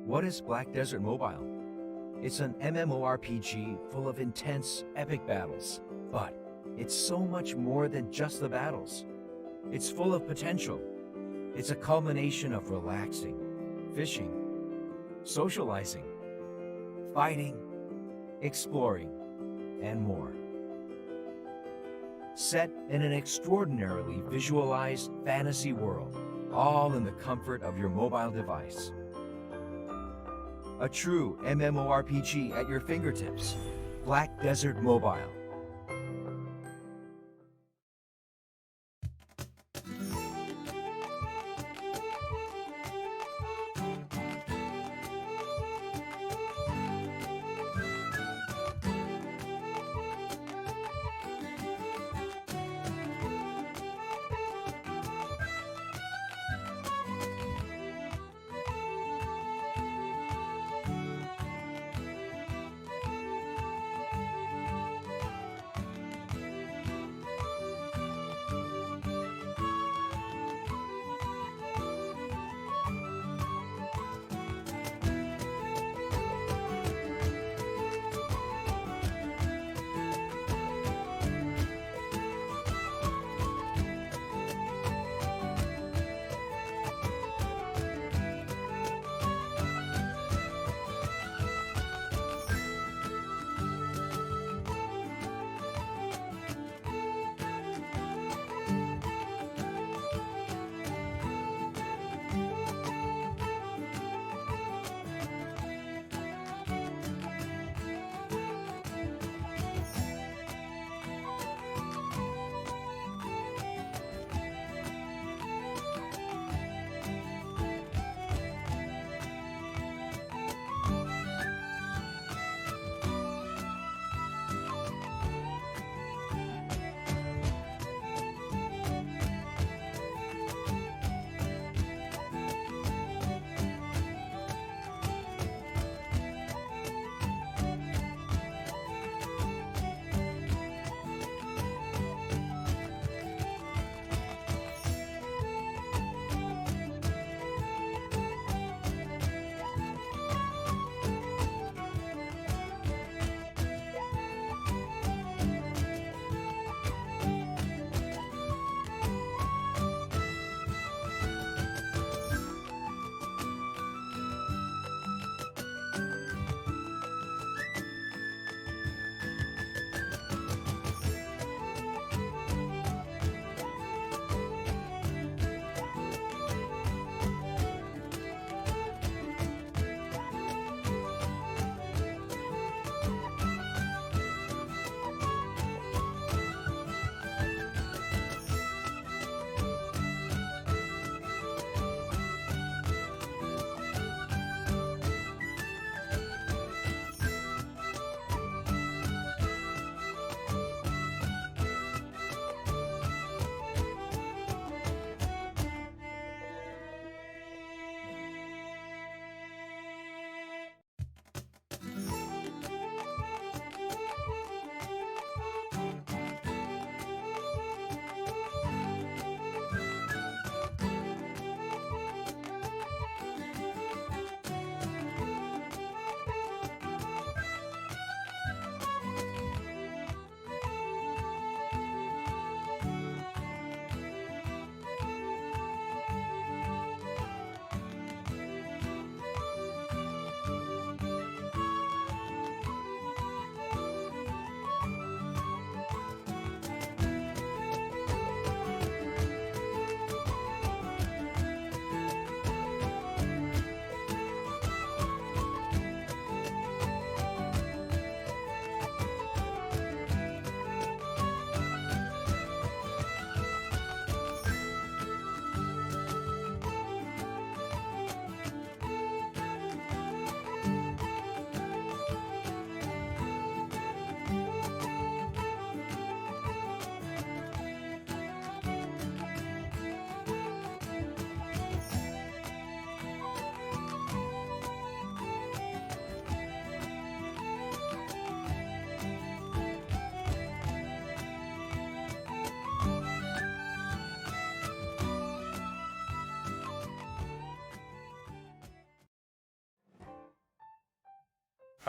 What is Black Desert Mobile? It's an MMORPG full of intense, epic battles, but it's so much more than just the battles. It's full of potential. It's a culmination of relaxing, fishing, socializing, fighting, exploring, and more. Set in an extraordinarily visualized fantasy world, all in the comfort of your mobile device. A true MMORPG at your fingertips. Black Desert Mobile.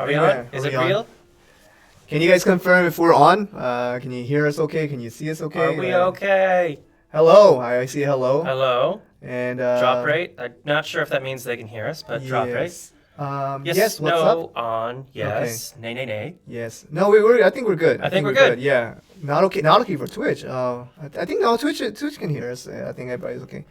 Are we on? Is it real? Can you guys confirm if we're on? Can you hear us okay? Can you see us okay? Are we okay? Hello. I see hello. Hello. And drop rate. I'm not sure if that means they can hear us, but drop rate. Yes. What's no, up? On. Yes. Okay. Nay. Yes. No, we're. I think we're good. I think we're good. Yeah. Not okay. Not okay for Twitch. I think no. Twitch can hear us. I think everybody's okay.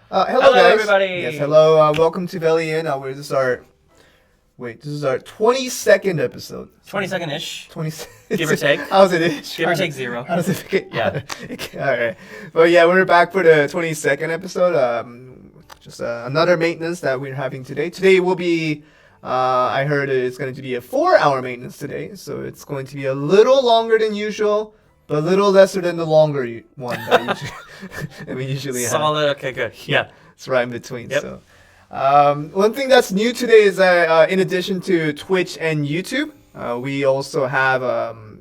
Hello guys. Everybody. Yes. Hello. Welcome to Velia Inn. This is our 22nd episode. 22nd-ish. 20. Give or take. How's it ish? Give or take 0. How does it fit? Yeah. All right. But yeah, we're back for the 22nd episode. Just another maintenance that we're having today. Today will be, I heard it's going to be a 4-hour maintenance today. So it's going to be a little longer than usual, but a little lesser than the longer one that we usually have. Solid. Okay, good. Yeah. It's right in between. Yep. So. One thing that's new today is that in addition to Twitch and YouTube, we also have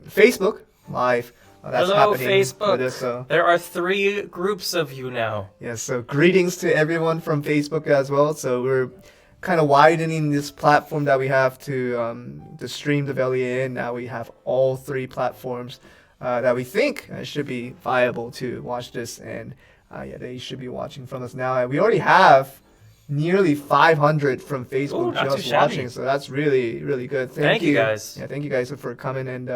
Facebook Live. That's Hello, happening Facebook. with us, so. There are 3 groups of you now. Yes, so greetings to everyone from Facebook as well. So we're kind of widening this platform that we have to stream the Velia Inn. Now we have all 3 platforms that we think should be viable to watch this, and they should be watching from us now. And we already have nearly 500 from Facebook just watching, so that's really, really good. Thank you guys. Yeah, thank you guys for coming, and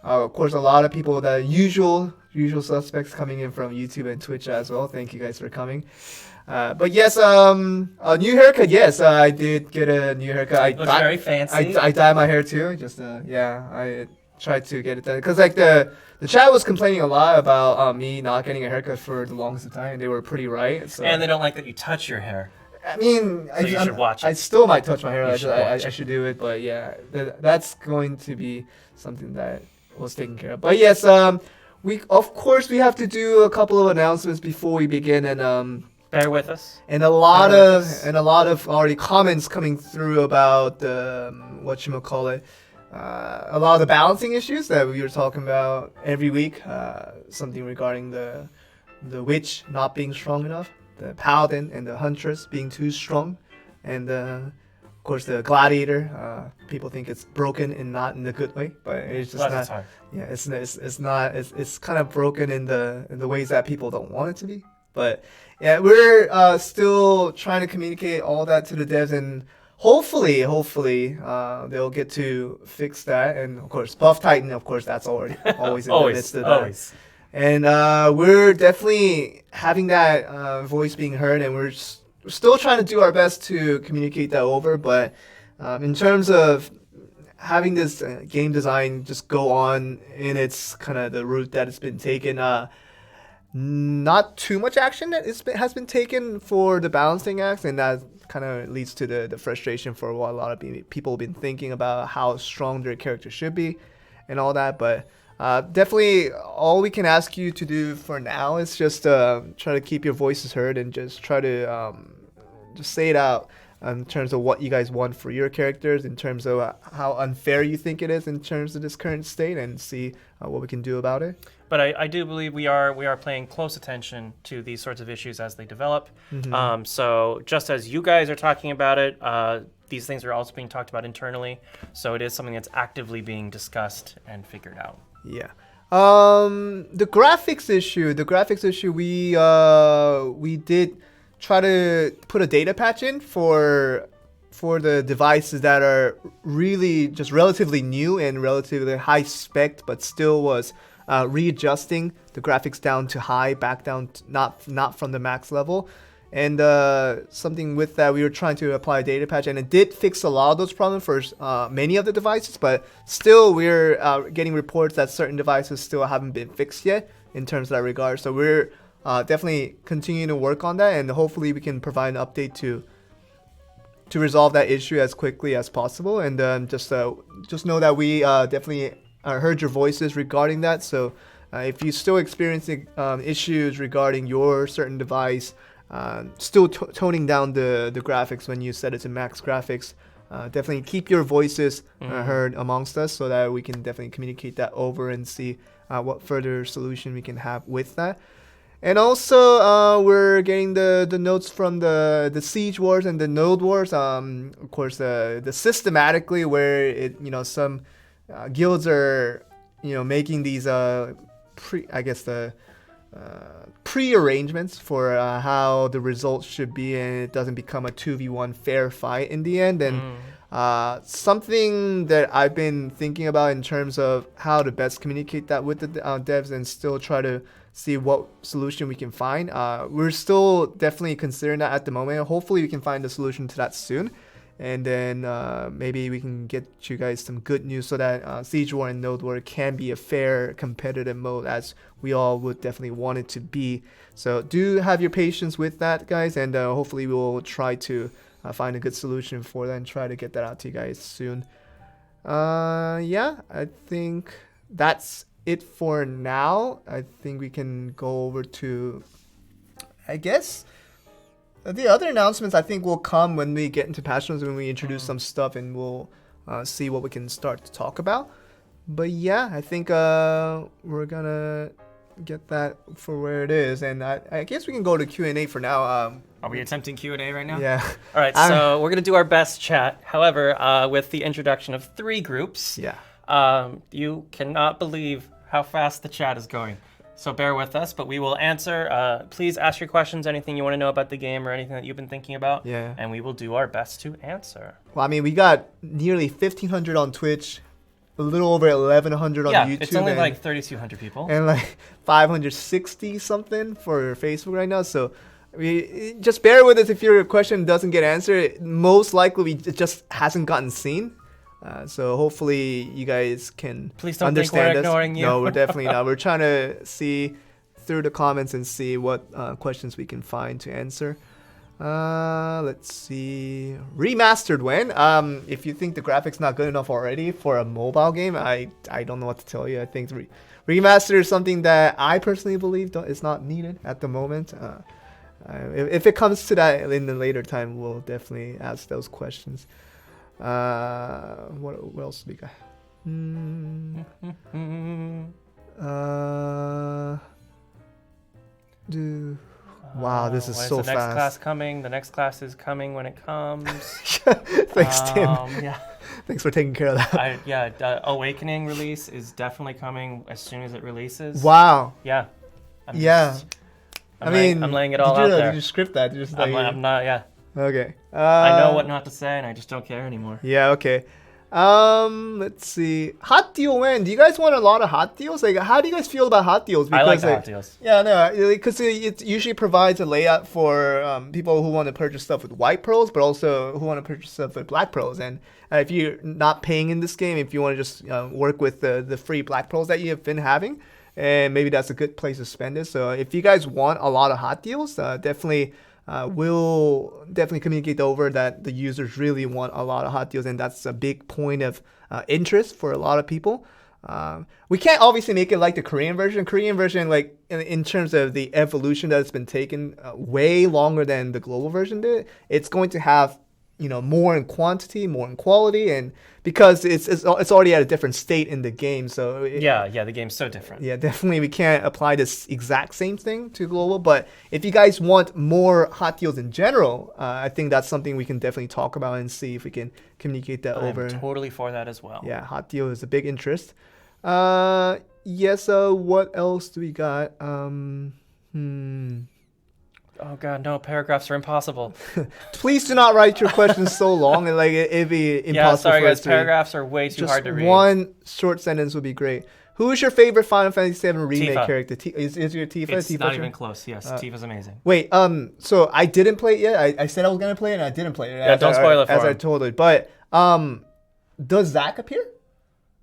of course a lot of people, the usual suspects coming in from YouTube and Twitch as well. Thank you guys for coming. But yes, a new haircut. Yes, I did get a new haircut. Looks very fancy. I dyed my hair too. Just I tried to get it done because like the chat was complaining a lot about me not getting a haircut for the longest time. They were pretty right. So. And they don't like that you touch your hair. I mean, so you should watch it. I still might touch my hair. I should do it, but yeah, that's going to be something that was taken care of. But yes, we have to do a couple of announcements before we begin, and bear with us. And a lot of already comments coming through about whatchamacallit, a lot of the balancing issues that we were talking about every week. Something regarding the witch not being strong enough, the paladin and the huntress being too strong, and of course the gladiator. People think it's broken and not in the good way, but it's just not. Yeah, it's not. It's kind of broken in the ways that people don't want it to be. But yeah, we're still trying to communicate all that to the devs, and hopefully they'll get to fix that. And of course, Buff Titan, of course, that's always in the midst of that. Always. And we're definitely having that voice being heard, and we're still trying to do our best to communicate that over. But in terms of having this game design just go on in its kind of the route that it's been taken, not too much action that has been taken for the balancing acts, and that kind of leads to the frustration for what a lot of people have been thinking about how strong their character should be and all that. But definitely all we can ask you to do for now is just try to keep your voices heard and just try to just say it out in terms of what you guys want for your characters, in terms of how unfair you think it is in terms of this current state, and see what we can do about it. But I do believe we are paying close attention to these sorts of issues as they develop. Mm-hmm. So just as you guys are talking about it, these things are also being talked about internally. So it is something that's actively being discussed and figured out. Yeah. The graphics issue, we did try to put a data patch in for the devices that are really just relatively new and relatively high spec, but still was readjusting the graphics down to high, back down to not from the max level. And something with that, we were trying to apply a data patch, and it did fix a lot of those problems for many of the devices, but still we're getting reports that certain devices still haven't been fixed yet in terms of that regard. So we're definitely continuing to work on that, and hopefully we can provide an update to resolve that issue as quickly as possible. And just know that we definitely heard your voices regarding that. So if you're still experiencing issues regarding your certain device, still toning down the graphics when you set it to max graphics, definitely keep your voices heard amongst us, so that we can definitely communicate that over and see what further solution we can have with that. And also, we're getting the notes from the Siege Wars and the Node Wars. Of course, the systematically where some guilds are making these pre-arrangements for how the results should be, and it doesn't become a 2v1 fair fight in the end. And something that I've been thinking about in terms of how to best communicate that with the devs and still try to see what solution we can find. We're still definitely considering that at the moment. Hopefully we can find a solution to that soon. And then maybe we can get you guys some good news so that Siege War and Node War can be a fair competitive mode as we all would definitely want it to be. So do have your patience with that, guys, and hopefully we'll try to find a good solution for that and try to get that out to you guys soon. Yeah, I think that's it for now. I think we can go over to, I guess, the other announcements I think will come when we get into patch notes, when we introduce some stuff, and we'll see what we can start to talk about. But yeah, I think we're gonna get that for where it is, and I guess we can go to Q&A for now. Are we attempting Q&A right now? Yeah. All right, so we're going to do our best chat. However, with the introduction of 3 groups, you cannot believe how fast the chat is going. So bear with us, but we will answer. Please ask your questions, anything you want to know about the game or anything that you've been thinking about, and we will do our best to answer. Well, I mean, we got nearly 1,500 on Twitch, a little over 1,100 on YouTube. Yeah, it's only like 3,200 people. And like 560 something for Facebook right now, so just bear with us if your question doesn't get answered. Most likely it just hasn't gotten seen. So hopefully you guys can Please don't understand think we're us. ignoring you. No, we're definitely not. We're trying to see through the comments and see what questions we can find to answer. Let's see. Remastered when? If you think the graphics not good enough already for a mobile game, I don't know what to tell you. I think remastered is something that I personally believe is not needed at the moment. If it comes to that in the later time, we'll definitely ask those questions. What else do we got? Wow, this is so fast. The next class coming? The next class is coming when it comes. Thanks, Tim. Yeah. Thanks for taking care of that. Awakening release is definitely coming as soon as it releases. Wow. Yeah. I'm laying it all out there. Did you script that? I'm not, yeah. Okay. I know what not to say, and I just don't care anymore. Yeah, okay. Let's see. Hot deal when? Do you guys want a lot of hot deals? Like, how do you guys feel about hot deals? Because, I like hot deals. Yeah, no, because it usually provides a layout for people who want to purchase stuff with white pearls, but also who want to purchase stuff with black pearls. And if you're not paying in this game, if you want to just work with the free black pearls that you have been having, and maybe that's a good place to spend it. So if you guys want a lot of hot deals, definitely we'll definitely communicate over that the users really want a lot of hot deals, and that's a big point of interest for a lot of people. We can't obviously make it like the Korean version, like in terms of the evolution that's been taken way longer than the global version did. It's going to have more in quantity, more in quality, and because it's already at a different state in the game. So the game's so different. Yeah, definitely we can't apply this exact same thing to global. But if you guys want more hot deals in general, I think that's something we can definitely talk about and see if we can communicate that over. I'm totally for that as well. Yeah, hot deal is a big interest. What else do we got? Oh god, no, paragraphs are impossible. Please do not write your questions so long, and it'd be impossible. Yeah, sorry for guys, us to paragraphs are way too hard to read. One short sentence would be great. Who is your favorite Final Fantasy VII remake Tifa. character? Is your Tifa? It's Tifa not even close. Yes, Tifa's amazing. Wait, so I didn't play it yet. I said I was gonna play it, and I didn't play it. Yeah, don't spoil it for him. As I told it. But does Zack appear?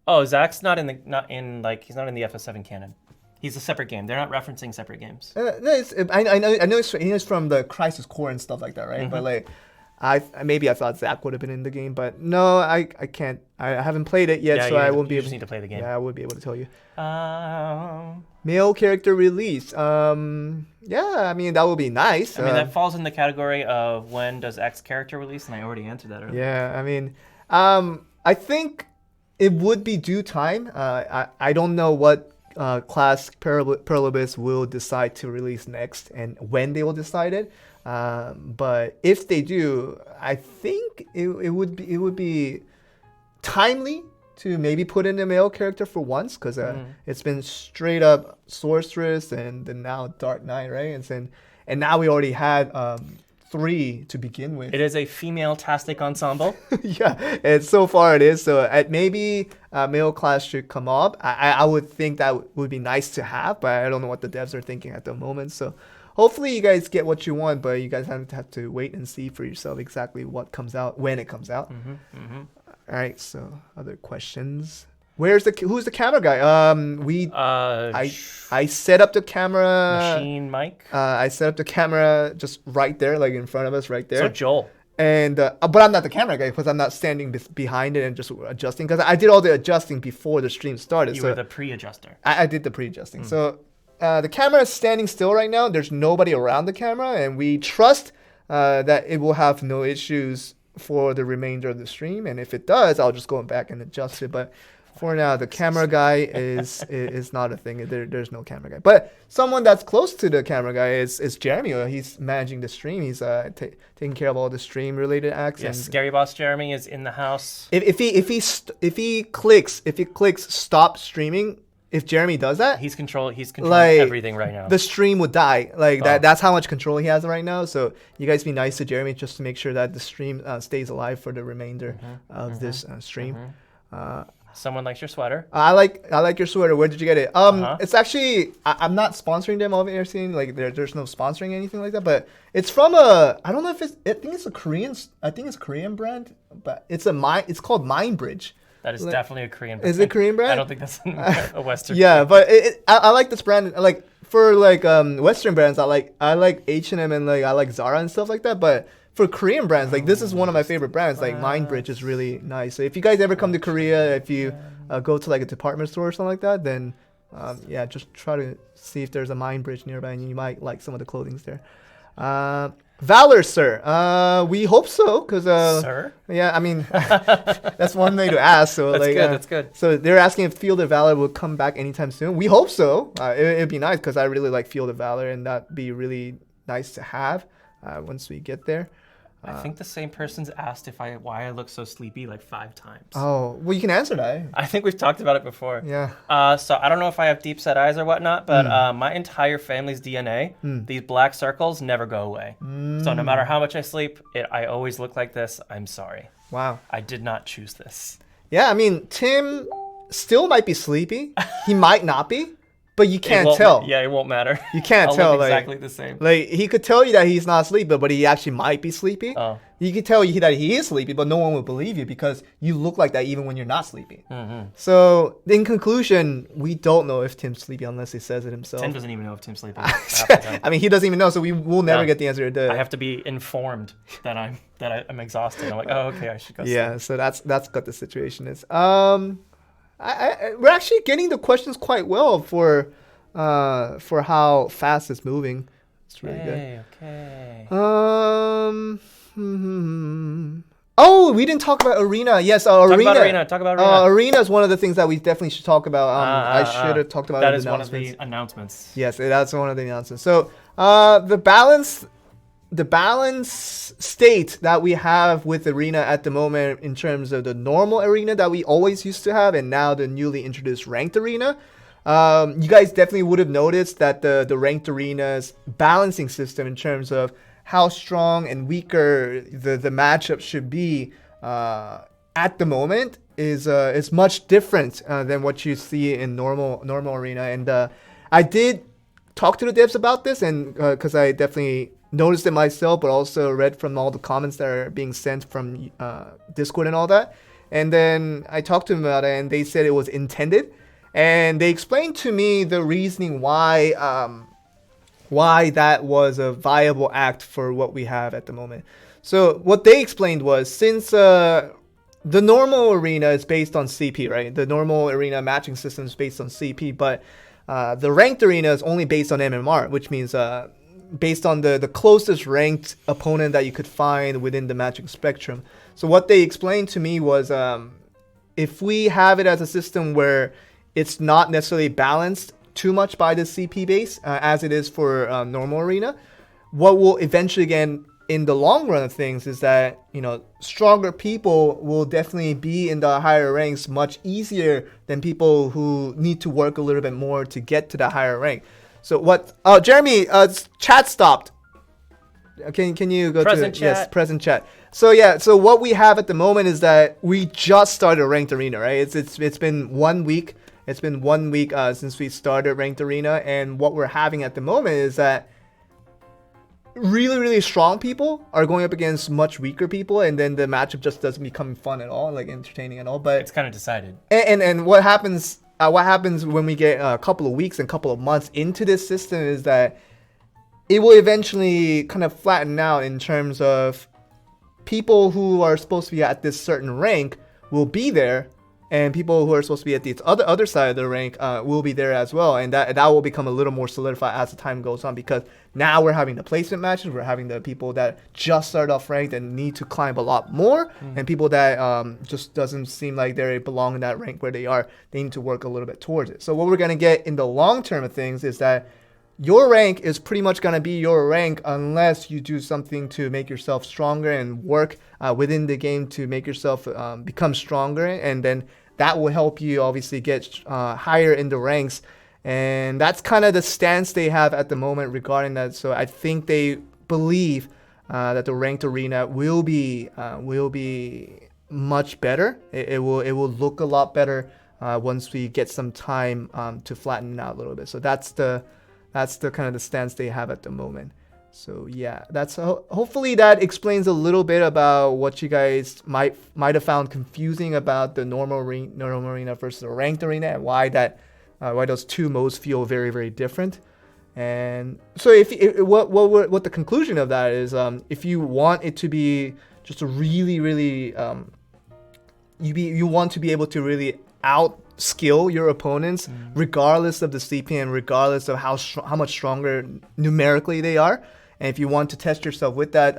Oh, Zack's he's not in the FS7 canon. He's a separate game. They're not referencing separate games. No, I know it's from the Crisis Core and stuff like that, right? Mm-hmm. But I thought Zack would have been in the game, but no, I can't. I haven't played it yet, so I won't be able. You just need to play the game. Yeah, I would be able to tell you. Male character release. Yeah, I mean that would be nice. I mean that falls in the category of when does X character release, and I already answered that earlier. Yeah, I mean, I think it would be due time. I don't know what class Pluribus will decide to release next and when they will decide it. But if they do, I think it would be timely to maybe put in a male character for once, because it's been straight up sorceress and then now Dark Knight, right? And now we already had 3 to begin with. It is a female-tastic ensemble. Yeah, and so far it is. So maybe male class should come up. I would think that would be nice to have, but I don't know what the devs are thinking at the moment. So hopefully you guys get what you want, but you guys have to wait and see for yourself exactly what comes out when it comes out. All right, so other questions. Who's the camera guy? I set up the camera. Machine mic. I set up the camera just right there, like in front of us, right there. So Joel. And but I'm not the camera guy because I'm not standing behind it and just adjusting, because I did all the adjusting before the stream started. You were the pre-adjuster. I did the pre-adjusting. So the camera is standing still right now. There's nobody around the camera, and we trust that it will have no issues for the remainder of the stream. And if it does, I'll just go back and adjust it. But for now, the camera guy is not a thing. There's no camera guy. But someone that's close to the camera guy is Jeremy. He's managing the stream. He's taking care of all the stream related acts. Yes, and Scary Boss Jeremy is in the house. If he clicks stop streaming, if Jeremy does that, he's controlling everything right now. The stream would die. That's how much control he has right now. So you guys be nice to Jeremy just to make sure that the stream stays alive for the remainder of this stream. Someone likes your sweater. I like your sweater. Where did you get it? It's actually I'm not sponsoring them over here. Seeing there's no sponsoring anything like that. But it's from I don't know if I think it's a Korean brand, but it's called Mind Bridge. That is definitely a Korean brand. Is it a Korean brand? I don't think that's a Western yeah, brand. but I like this brand. For Western brands, I like H&M and I like Zara and stuff like that. But for Korean brands, this is one of my favorite brands. Mind Bridge is really nice. So if you guys ever come to Korea, if you go to a department store or something like that, then just try to see if there's a Mind Bridge nearby, and you might like some of the clothings there. Valor, sir. We hope so, because sir. Yeah, I mean that's one way to ask. So that's good. That's good. So they're asking if Field of Valor will come back anytime soon. We hope so. It'd be nice because I really like Field of Valor, and that'd be really nice to have once we get there. I think the same person's asked why I look so sleepy 5 times. Oh, well, you can answer that. I think we've talked about it before. Yeah. So I don't know if I have deep set eyes or whatnot, but my entire family's DNA, these black circles never go away. So no matter how much I sleep, I always look like this. I'm sorry. Wow. I did not choose this. Yeah, I mean, Tim still might be sleepy. He might not be. But you can't tell. Yeah, it won't matter. You can't I'll tell. Look exactly the same. He could tell you that he's not sleepy, but he actually might be sleepy. Oh. You could tell you that he is sleepy, but no one will believe you because you look like that even when you're not sleepy. So, in conclusion, we don't know if Tim's sleepy unless he says it himself. Tim doesn't even know if Tim's sleeping. I mean, he doesn't even know, so we will never get the answer. I have to be informed that I'm exhausted. I'm like, oh, okay, I should go sleep. Yeah, so that's what the situation is. We're actually getting the questions quite well for how fast it's moving. It's really good. Okay. Oh, we didn't talk about Arena. Yes, Arena. Talk about Arena. Arena is one of the things that we definitely should talk about. I should have talked about that it in is the one of the announcements. Yes, that's one of the announcements. So the balance state that we have with Arena at the moment in terms of the normal Arena that we always used to have, and now the newly introduced Ranked Arena. You guys definitely would have noticed that the Ranked Arena's balancing system in terms of how strong and weaker the matchup should be at the moment is much different than what you see in normal Arena. And I did talk to the devs about this, and because I definitely noticed it myself, but also read from all the comments that are being sent from Discord and all that. And then I talked to them about it, and they said it was intended. And they explained to me the reasoning why that was a viable act for what we have at the moment. So what they explained was, since the normal arena is based on CP, right? The normal arena matching system is based on CP, but the ranked arena is only based on MMR, which means based on the closest ranked opponent that you could find within the matching spectrum. So what they explained to me was if we have it as a system where it's not necessarily balanced too much by the CP base as it is for normal arena. What will eventually, again, in the long run of things, is that stronger people will definitely be in the higher ranks much easier than people who need to work a little bit more to get to the higher rank. So what? Oh, Jeremy, chat stopped. Can you go present to chat. Yes, present chat. So yeah, so what we have at the moment is that we just started ranked arena, right? It's been 1 week. It's been 1 week since we started ranked arena, and what we're having at the moment is that really, really strong people are going up against much weaker people, and then the matchup just doesn't become fun at all, like entertaining at all. But It's kind of decided. And what happens when we get a couple of weeks and couple of months into this system is that it will eventually kind of flatten out in terms of people who are supposed to be at this certain rank will be there, and people who are supposed to be at the other side of the rank will be there as well, and that will become a little more solidified as the time goes on, because now we're having the placement matches, we're having the people that just started off ranked and need to climb a lot more, and people that just doesn't seem like they belong in that rank where they are, they need to work a little bit towards it. So what we're going to get in the long term of things is that your rank is pretty much going to be your rank unless you do something to make yourself stronger and work within the game to make yourself become stronger, and then that will help you obviously get higher in the ranks. And that's kind of the stance they have at the moment regarding that. So I think they believe that the ranked arena will be much better. It will look a lot better once we get some time to flatten it out a little bit. So that's the kind of the stance they have at the moment. So yeah, that's hopefully that explains a little bit about what you guys might have found confusing about the normal arena versus the ranked arena, and why those two modes feel very, very different. And so what the conclusion of that is, if you want it to be just a really, really you want to be able to really skill your opponents regardless of the CPM, regardless of how much stronger numerically they are. And if you want to test yourself with that,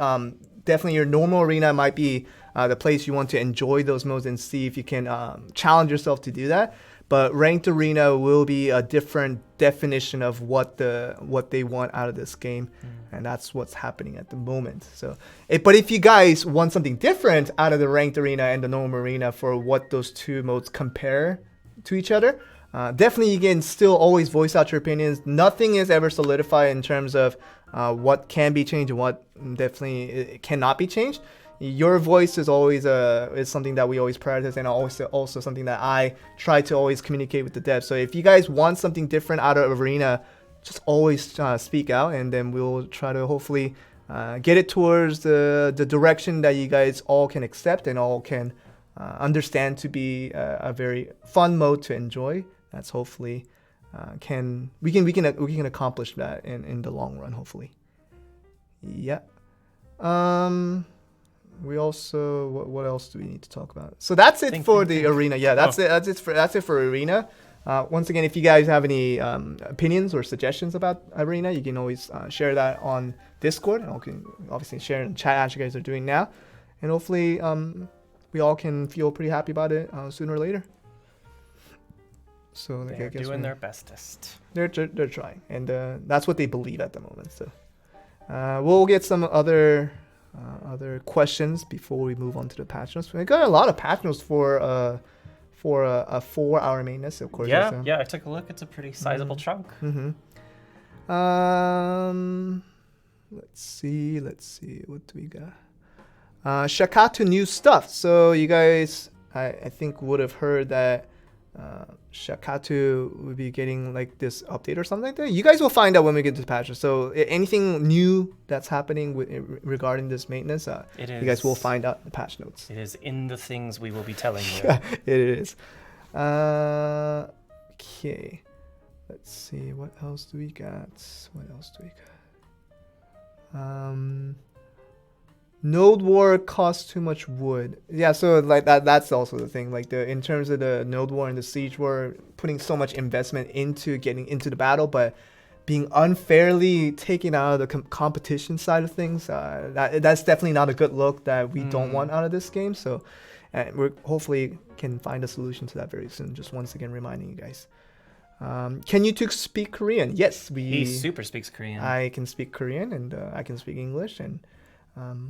definitely your normal arena might be the place you want to enjoy those modes and see if you can challenge yourself to do that. But ranked arena will be a different definition of what they want out of this game, and that's what's happening at the moment. So, but if you guys want something different out of the ranked arena and the normal arena for what those two modes compare to each other, definitely you can still always voice out your opinions. Nothing is ever solidified in terms of what can be changed and what definitely cannot be changed. Your voice is always is something that we always prioritize, and also something that I try to always communicate with the devs. So if you guys want something different out of arena, just always speak out, and then we'll try to hopefully get it towards the direction that you guys all can accept and all can understand to be a very fun mode to enjoy. That's hopefully we can accomplish that in the long run, hopefully. Yeah. We also what else do we need to talk about? So that's it for the arena. Yeah, that's it for arena. Once again, if you guys have any opinions or suggestions about arena, you can always share that on Discord, and you can obviously share in chat as you guys are doing now, and hopefully we all can feel pretty happy about it sooner or later. So they're doing their bestest. They're trying, and that's what they believe at the moment. So we'll get some other questions before we move on to the patch notes. We got a lot of patch notes for a 4-hour maintenance, of course. Yeah, I took a look. It's a pretty sizable chunk. Let's see. What do we got? Shakatu new stuff. So you guys, I think would have heard that Shakatu would be getting like this update or something like that. You guys will find out when we get to the patches. So anything new that's happening regarding this maintenance, you guys will find out in the patch notes. It is in the things we will be telling you. It is. Okay. Let's see. What else do we got? Node war costs too much wood. Yeah, so like that's also the thing. Like in terms of the node war and the siege war, putting so much investment into getting into the battle, but being unfairly taken out of the competition side of things, that's definitely not a good look that we don't want out of this game. So, and we hopefully can find a solution to that very soon. Just once again reminding you guys. Can you two speak Korean? Yes, He super speaks Korean. I can speak Korean and I can speak English, and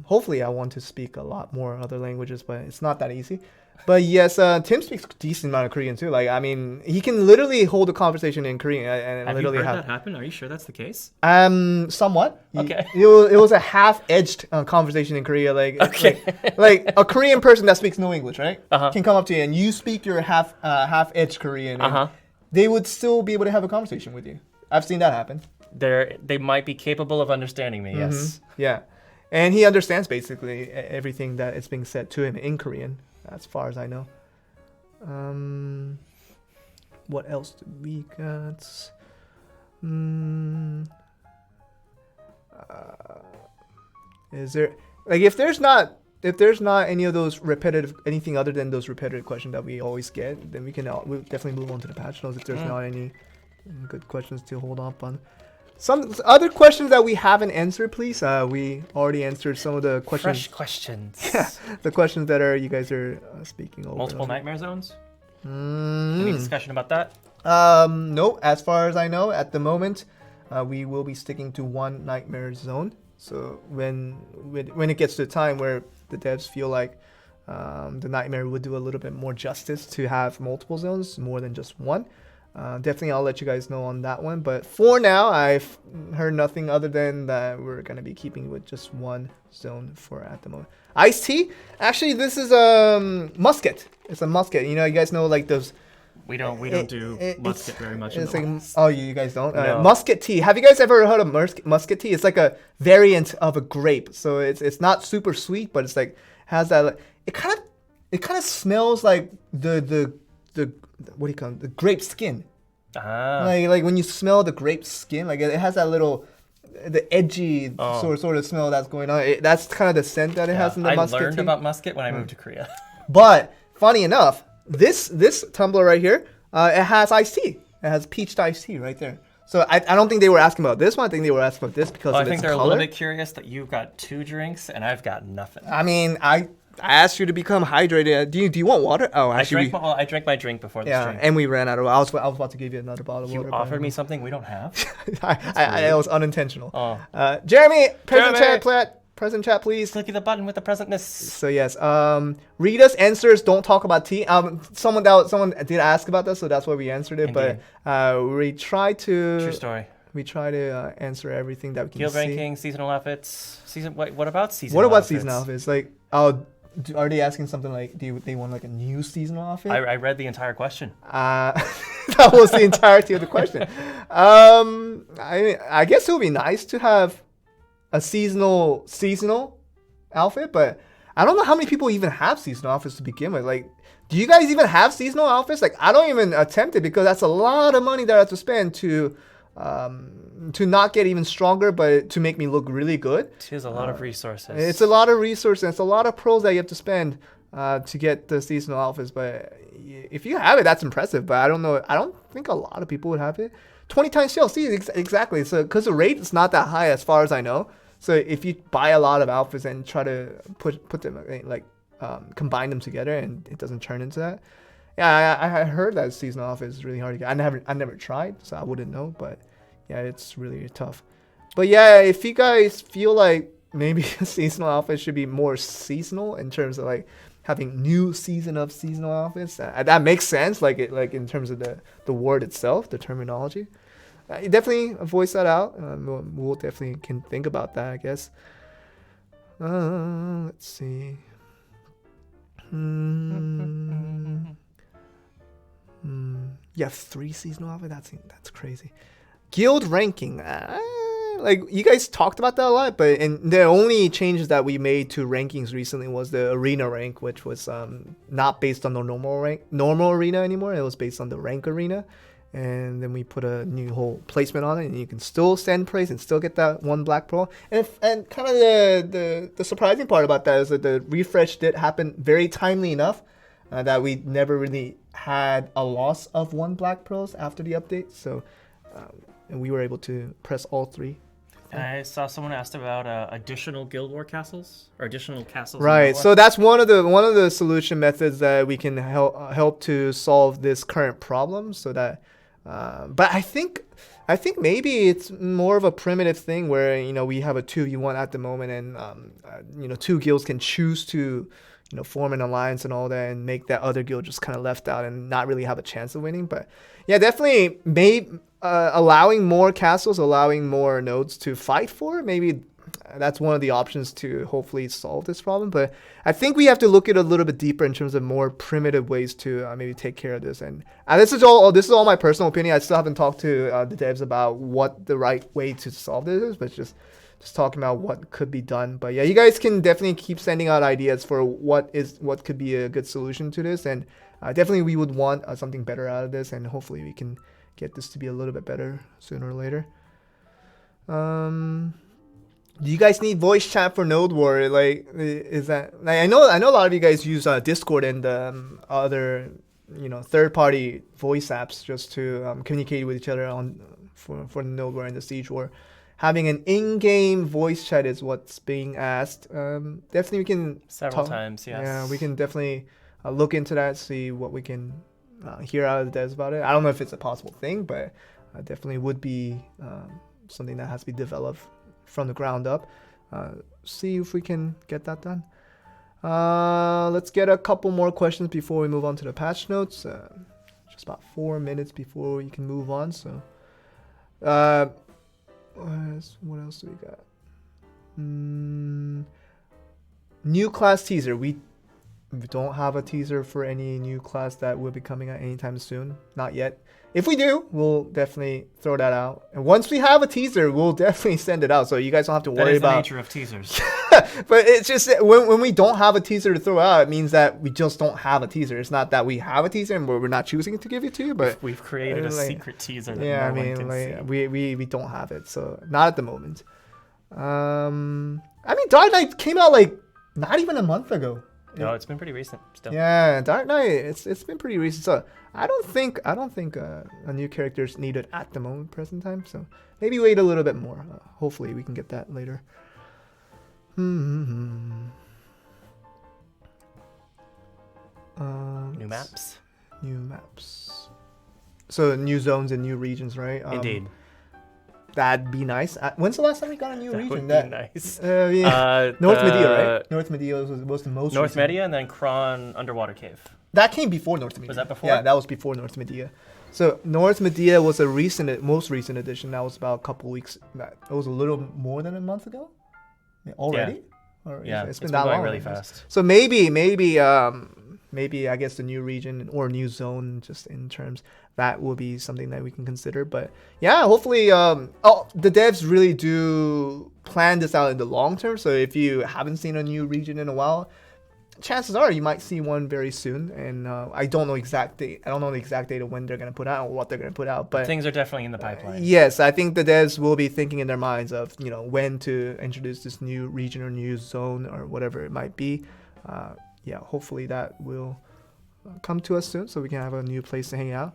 hopefully I want to speak a lot more other languages, but it's not that easy. But yes, Tim speaks a decent amount of Korean too. Like, I mean, he can literally hold a conversation in Korean. And Have literally you heard that happen? Are you sure that's the case? Somewhat. Okay. It was a half-edged conversation in Korea. Like, Okay. like a Korean person that speaks no English, right? Uh-huh. Can come up to you and you speak your half-edged Korean. And Uh-huh. they would still be able to have a conversation with you. I've seen that happen. They might be capable of understanding me. Yes. Yeah. And he understands basically everything that is being said to him in Korean, as far as I know. What else do we got? Is there, like, if there's not any of those anything other than those repetitive questions that we always get, then we'll definitely move on to the patch notes if there's not any good questions to hold up on. Some other questions that we haven't answered, please. We already answered some of the questions. Fresh questions. Yeah, the questions that you guys are speaking over. Multiple nightmare zones? Any discussion about that? No, as far as I know, at the moment, we will be sticking to one nightmare zone. So when it gets to a time where the devs feel like the nightmare would do a little bit more justice to have multiple zones more than just one, definitely I'll let you guys know on that one. But for now, I've heard nothing other than that we're going to be keeping with just one zone for at the moment. Iced tea? Actually, this is musket. It's a musket. You know, you guys know like those... We don't do musket very much. It's like, oh, you guys don't? No. Musket tea. Have you guys ever heard of musket tea? It's like a variant of a grape. So it's not super sweet, but it's like has that. It kind of smells like the what do you call it? The grape skin. Ah. Like when you smell the grape skin, like it has that little the edgy sort of smell that's going on. That's kind of the scent that it has in the musket tea. I learned about musket when I moved to Korea. But funny enough, this tumbler right here, it has iced tea. It has peach iced tea right there. So I don't think they were asking about this one. I think they were asking about this because of its color. I think they're a little bit curious that you've got 2 drinks and I've got nothing. I mean, I asked you to become hydrated. Do you want water? Oh, actually, I drank my drink before this drink. And we ran out of water. I was about to give you another bottle of water. You offered me something we don't have? It was unintentional. Oh. Jeremy, present chat, please. Click the button with the presentness. So yes, Rita's answers don't talk about tea. Someone did ask about this, so that's why we answered it. Indeed. But we try to. True story. We try to answer everything that we can Guild see. ranking, seasonal outfits. What about seasonal? What about outfits? seasonal outfits? Like, are they asking something like, do they want like a new seasonal outfit? I read the entire question. That was the entirety of the question. I guess it would be nice to have a seasonal outfit, but I don't know how many people even have seasonal outfits to begin with. Like, do you guys even have seasonal outfits? Like, I don't even attempt it because that's a lot of money that I have to spend to not get even stronger, but to make me look really good. It is a lot of resources. It's a lot of resources. It's a lot of pros that you have to spend to get the seasonal outfits. But if you have it, that's impressive. But I don't know. I don't think a lot of people would have it. 20 times sale. See, exactly. So because the rate is not that high as far as I know. So if you buy a lot of outfits and try to put them like combine them together, and it doesn't turn into that. Yeah, I heard that seasonal outfit is really hard to get. I never tried, so I wouldn't know. But yeah, it's really tough. But yeah, if you guys feel like maybe a seasonal outfit should be more seasonal in terms of like having new season of seasonal outfits, that makes sense. Like in terms of the word itself, the terminology. You definitely voice that out. We'll definitely can think about that, I guess. Let's see. Yeah, 3 seasonal outfits. That's crazy. Guild ranking. Like you guys talked about that a lot, but the only changes that we made to rankings recently was the arena rank, which was not based on the normal arena anymore. It was based on the rank arena. And then we put a new whole placement on it, and you can still send praise and still get that 1 black pearl. And kind of the surprising part about that is that the refresh did happen very timely enough that we never really had a loss of 1 black pearls after the update. So and we were able to press all 3. And I saw someone asked about additional Guild War castles or additional castles. in Right. Guild War. So that's one of the solution methods that we can help to solve this current problem. So that, but I think maybe it's more of a primitive thing where we have a 2v1 at the moment, and two guilds can choose to form an alliance and all that, and make that other guild just kind of left out and not really have a chance of winning. But yeah, definitely allowing more castles, allowing more nodes to fight for, maybe that's one of the options to hopefully solve this problem. But I think we have to look at it a little bit deeper in terms of more primitive ways to maybe take care of this. And this is all my personal opinion. I still haven't talked to the devs about what the right way to solve this is, but just talking about what could be done. But yeah, you guys can definitely keep sending out ideas for what could be a good solution to this, and definitely we would want something better out of this, and hopefully we can get this to be a little bit better sooner or later. Do you guys need voice chat for Node War? Like, is that I know a lot of you guys use Discord and other third-party voice apps just to communicate with each other for the Node War and the Siege War. Having an in-game voice chat is what's being asked. Definitely we can several times. Yes. Yeah, we can definitely look into that, see what we can hear out of the devs about it. I don't know if it's a possible thing, but definitely would be something that has to be developed from the ground up. See if we can get that done. Let's get a couple more questions before we move on to the patch notes. Just about 4 minutes before we can move on. So, what else do we got? New class teaser. We don't have a teaser for any new class that will be coming out anytime soon. Not yet. If we do, we'll definitely throw that out. And once we have a teaser, we'll definitely send it out. So you guys don't have to worry about. That is the nature of teasers. But it's just that when we don't have a teaser to throw out, it means that we just don't have a teaser. It's not that we have a teaser and we're not choosing to give it to you, but we've created a secret teaser that yeah, no one can see. We don't have it, so not at the moment. Dark Knight came out like not even a month ago. No, it's been pretty recent still. Yeah, Dark Knight, it's been pretty recent. So I don't think a new character is needed at the moment, present time. So maybe wait a little bit more. Hopefully we can get that later. New maps. New maps. So new zones and new regions, right? Indeed. That'd be nice. When's the last time we got a new region? That would be nice. North Media, right? North Media was the most. North recent. Media and then Kron Underwater Cave. That came before North Media. Was that before? Yeah, that was before North Media. So North Media was a most recent edition. That was about a couple weeks. It was a little more than a month ago. Already? Yeah, it's been that going long. really fast. So maybe I guess the new region or new zone, just in terms, that will be something that we can consider. But yeah, hopefully, the devs really do plan this out in the long term. So if you haven't seen a new region in a while, chances are you might see one very soon. And I don't know the exact date of when they're going to put out or what they're going to put out. But things are definitely in the pipeline. Yes, I think the devs will be thinking in their minds of when to introduce this new region or new zone or whatever it might be. Yeah, hopefully that will come to us soon so we can have a new place to hang out.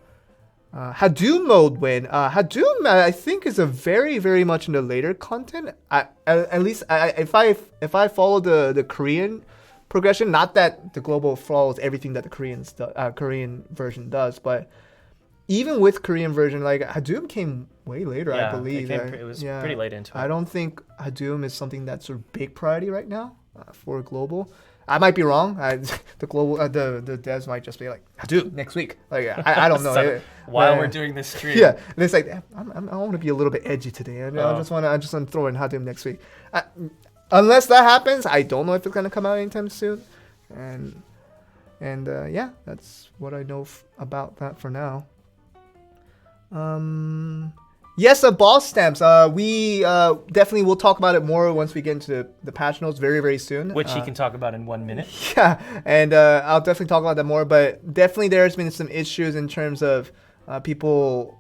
Hadoom mode win. Hadoom, I think, is a very, very much in the later content. At least if I follow the Korean progression, not that the global follows everything that the Korean version does, but even with Korean version, like Hadoom came way later, I believe. It was pretty late into it. I don't think Hadoom is something that's sort of big priority right now for global. I might be wrong. The devs might just be like, Hadoom next week. Like I don't know. So, while we're doing this stream. Yeah, and it's like I want to be a little bit edgy today. I just want to throw in Hadoom next week. Unless that happens, I don't know if it's gonna come out anytime soon. And yeah, that's what I know about that for now. Yes, boss stamps. We definitely will talk about it more once we get into the patch notes very, very soon. Which he can talk about in 1 minute. Yeah, and I'll definitely talk about that more. But definitely there's been some issues in terms of people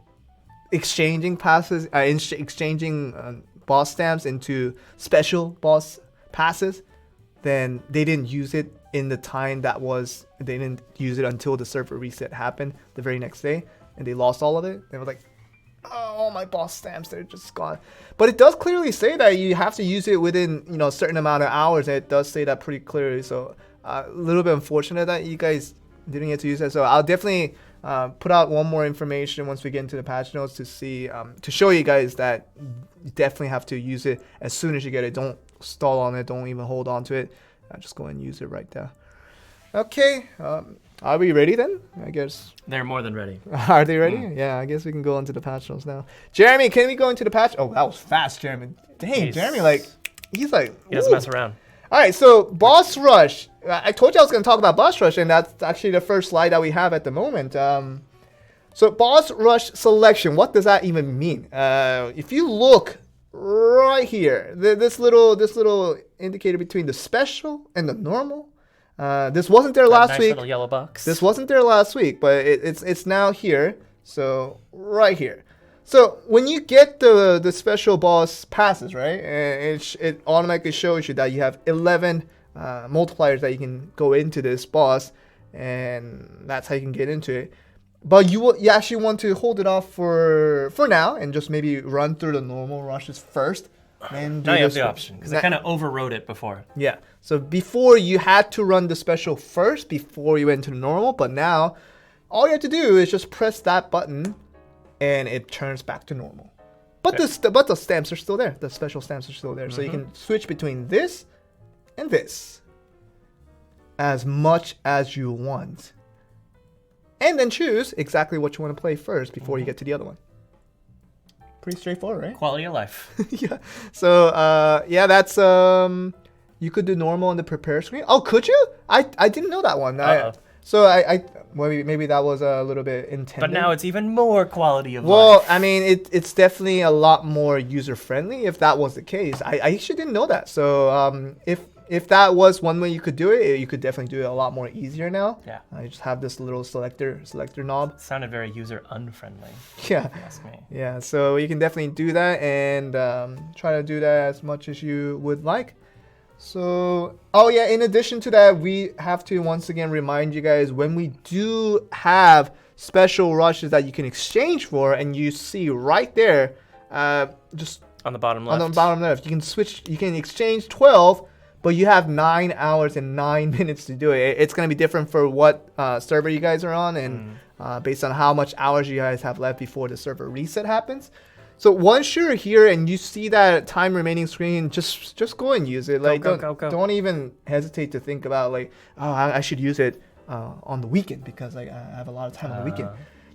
exchanging passes, exchanging boss stamps into special boss passes. Then they didn't use it in the time they didn't use it until the server reset happened the very next day. And they lost all of it. They were like, oh, my boss stamps, they're just gone. But it does clearly say that you have to use it within, a certain amount of hours, and it does say that pretty clearly. So a little bit unfortunate that you guys didn't get to use that. So I'll definitely put out one more information once we get into the patch notes to see, to show you guys that you definitely have to use it as soon as you get it. Don't stall on it. Don't even hold on to it. Just go and use it right there. Okay. Are we ready then? I guess. They're more than ready. Are they ready? Yeah, I guess we can go into the patch notes now. Jeremy, can we go into the patch? Oh, that was fast, Jeremy. Dang, Jeremy, he's like... He doesn't mess around. All right, so Boss Rush. I told you I was going to talk about Boss Rush, and that's actually the first slide that we have at the moment. So Boss Rush selection, what does that even mean? If you look right here, this little indicator between the special and the normal, this wasn't there last nice week. Little yellow box. This wasn't there last week, but it's now here. So right here. So when you get the special boss passes, right, it automatically shows you that you have 11 multipliers that you can go into this boss, and that's how you can get into it. But you actually want to hold it off for now and just maybe run through the normal rushes first. And now you have the option, because I kind of overrode it before. Yeah. So before you had to run the special first before you went to the normal, but now all you have to do is just press that button and it turns back to normal. But the stamps are still there. The special stamps are still there. So you can switch between this and this as much as you want. And then choose exactly what you want to play first before you get to the other one. Pretty straightforward, right? Quality of life. Yeah. So, that's, you could do normal on the prepare screen. Oh, could you? I didn't know that one. Maybe that was a little bit intended. But now it's even more quality of life. Well, I mean, it's definitely a lot more user-friendly if that was the case. I actually didn't know that. So, if that was one way you could do it, you could definitely do it a lot more easier now. Yeah. You just have this little selector knob. It sounded very user-unfriendly. Yeah. If you ask me. Yeah, so you can definitely do that and try to do that as much as you would like. So, in addition to that, we have to once again remind you guys when we do have special rushes that you can exchange for, and you see right there, just on the bottom left. On the bottom left, you can exchange 12. But you have 9 hours and 9 minutes to do it. It's going to be different for what server you guys are on and based on how much hours you guys have left before the server reset happens. So once you're here and you see that time remaining screen, just go and use it. Like go. Don't even hesitate to think about I should use it on the weekend because I have a lot of time on the weekend.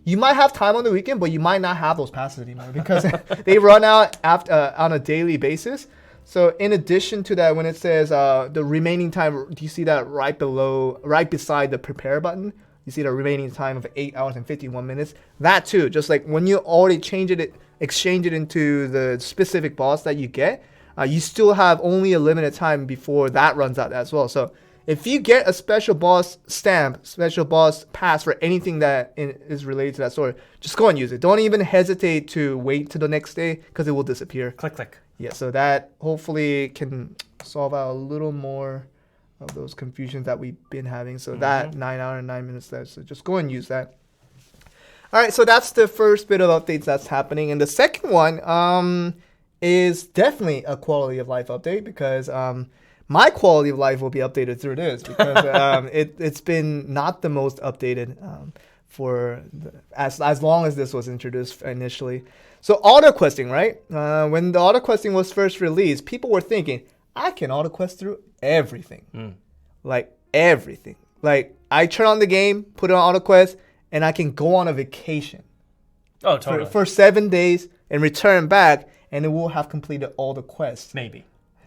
You might have time on the weekend, but you might not have those passes anymore because they run out on a daily basis. So in addition to that, when it says the remaining time, do you see that right beside the prepare button? You see the remaining time of 8 hours and 51 minutes. That too, just like when you already exchange it into the specific boss that you get, you still have only a limited time before that runs out as well. So if you get a special boss stamp, special boss pass for anything that is related to that story, just go and use it. Don't even hesitate to wait till the next day because it will disappear. Click. Yeah, so that hopefully can solve out a little more of those confusions that we've been having. So that 9 hours and 9 minutes there. So just go and use that. All right, so that's the first bit of updates that's happening. And the second one is definitely a quality of life update because my quality of life will be updated through this because it's been not the most updated as long as this was introduced initially. So auto questing, right? When the auto questing was first released, people were thinking, I can auto quest through everything. Like everything. Like I turn on the game, put it on auto quest, and I can go on a vacation. Oh, totally. For 7 days and return back, and it will have completed all the quests. Maybe.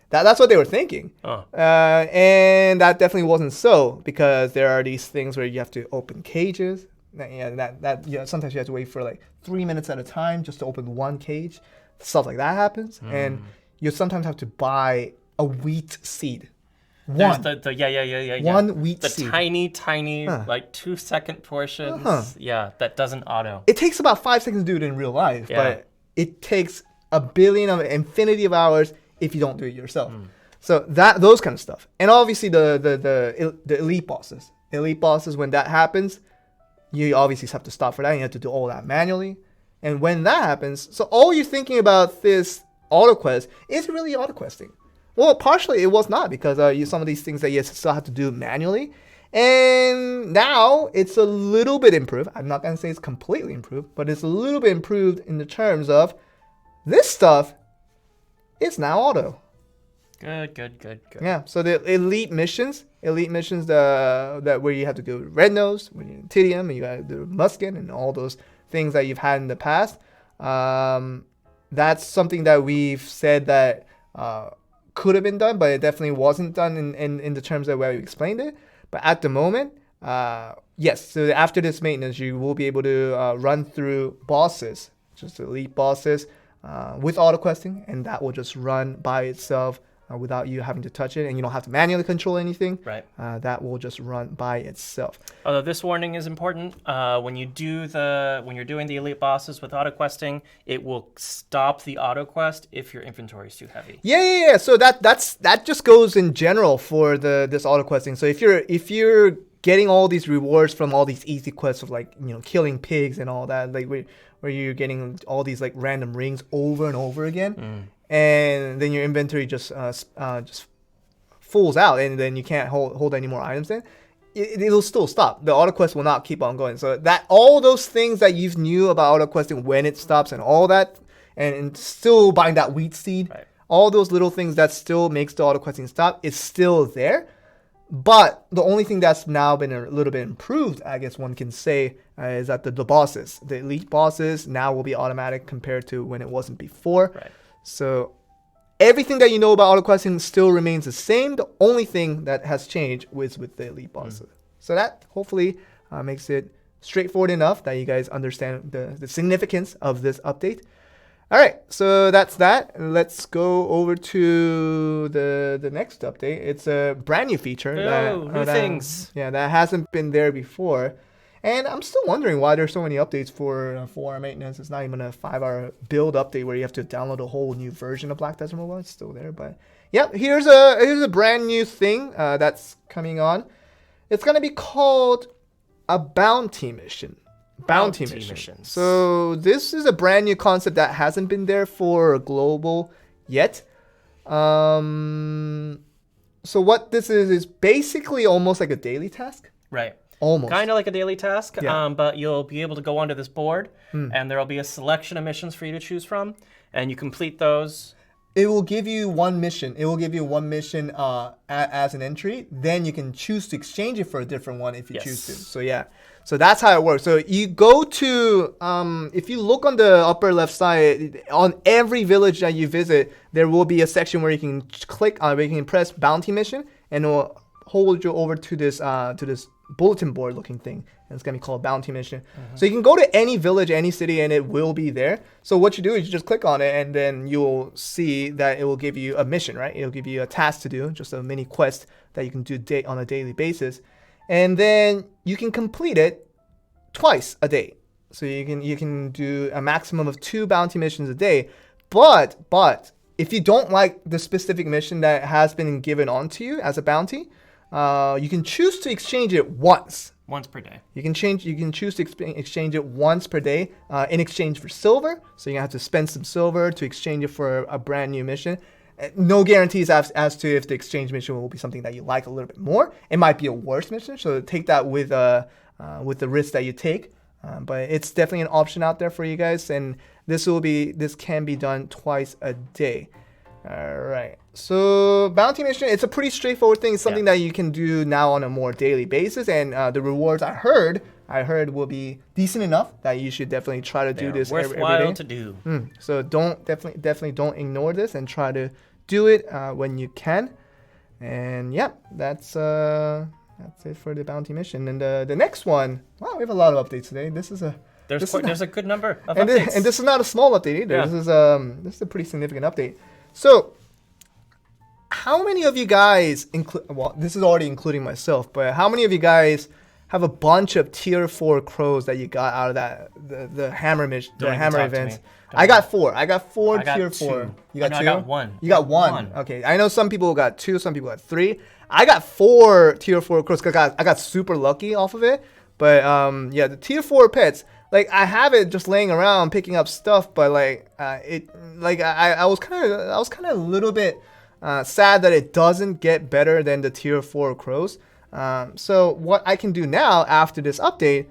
That's what they were thinking. And that definitely wasn't so because there are these things where you have to open cages. Sometimes you have to wait for 3 minutes at a time just to open one cage. Stuff like that happens, and you sometimes have to buy a wheat seed. One wheat the seed. tiny 2-second portions. Yeah, that doesn't auto. It takes about 5 seconds to do it in real life, but it takes a billion of infinity of hours if you don't do it yourself. So those kind of stuff, and obviously the elite bosses. Elite bosses, when that happens, you obviously have to stop for that. You have to do all that manually. And when that happens, so all you're thinking about this auto quest is really auto questing. Well, partially it was not, because some of these things that you still have to do manually. And now it's a little bit improved. I'm not going to say it's completely improved, but it's a little bit improved in the terms of this stuff is now auto. Good. Yeah, so the elite missions that where you have to go Red Nose, when you're in Tidium, and you got to do Muskin and all those things that you've had in the past. That's something that we've said that could have been done, but it definitely wasn't done in the terms of where we explained it. But at the moment, yes. So after this maintenance, you will be able to run through bosses, just elite bosses, with auto questing, and that will just run by itself without you having to touch it, and you don't have to manually control anything. Right. That will just run by itself. Although this warning is important, when you're doing the elite bosses with auto questing, it will stop the auto quest if your inventory is too heavy. Yeah. So that just goes in general for this auto questing. So if you're getting all these rewards from all these easy quests of like killing pigs and all that, like where you're getting all these like random rings over and over again. And then your inventory just fulls out, and then you can't hold any more items in. It'll still stop. The auto quest will not keep on going. So that all those things that you knew about auto questing, when it stops and all that, and still buying that wheat seed, right. All those little things that still makes the auto questing stop is still there. But the only thing that's now been a little bit improved, I guess one can say, is that the bosses, the elite bosses, now will be automatic compared to when it wasn't before. Right. So everything that you know about auto questing still remains the same. The only thing that has changed was with the elite bosses. So that hopefully makes it straightforward enough that you guys understand the significance of this update. All right, so that's that. Let's go over to the next update. It's a brand new feature. New things. Yeah, that hasn't been there before. And I'm still wondering why there's so many updates for 4-hour maintenance. It's not even a 5-hour build update where you have to download a whole new version of Black Desert Mobile. It's still there, but yeah, here's a brand new thing that's coming on. It's gonna be called a bounty mission. Bounty missions. So this is a brand new concept that hasn't been there for global yet. So what this is basically almost like a daily task. Right. Almost. Kind of like a daily task, Yeah. but you'll be able to go onto this board, and there will be a selection of missions for you to choose from, and you complete those. It will give you one mission. As an entry. Then you can choose to exchange it for a different one if you choose to. So yeah. So that's how it works. So you go to, if you look on the upper left side, on every village that you visit, there will be a section where you can click, where you can press bounty mission, and it will hold you over to this bulletin board looking thing, and it's gonna be called bounty mission. So you can go to any village, any city, and it will be there. So what you do is you just click on it, and then you'll see that it will give you a mission, right? It'll give you a task to do, just a mini quest that you can do on a daily basis, and then you can complete it twice a day. So you can do a maximum of 2 bounty missions a day. But if you don't like the specific mission that has been given on to you as a bounty, you can choose to exchange it once per day. You can choose to exchange it once per day in exchange for silver. So you have to spend some silver to exchange it for a brand new mission. No guarantees as to if the exchange mission will be something that you like a little bit more. It might be a worse mission, so take that with the risk that you take. But it's definitely an option out there for you guys, and this can be done twice a day. All right. So bounty mission, it's a pretty straightforward thing. It's something that you can do now on a more daily basis, and the rewards I heard will be decent enough that you should definitely try to do this every day. To do. So definitely don't ignore this and try to do it when you can. And yeah, that's it for the bounty mission. And the next one, wow, we have a lot of updates today. There's a good number of and updates. And this is not a small update either. Yeah. This is a pretty significant update. So, how many of you guys, this is already including myself, but how many of you guys have a bunch of tier 4 crows that you got out of the hammer mission, the hammer events? I got 4. I got 4 tier 4. You got 2? I got 1. You got 1. Okay. I know some people got 2, some people got 3. I got 4 tier 4 crows because I got super lucky off of it. But yeah, the tier 4 pets, like I have it just laying around picking up stuff, but like I was kind of a little bit sad that it doesn't get better than the tier 4 crows. So what I can do now after this update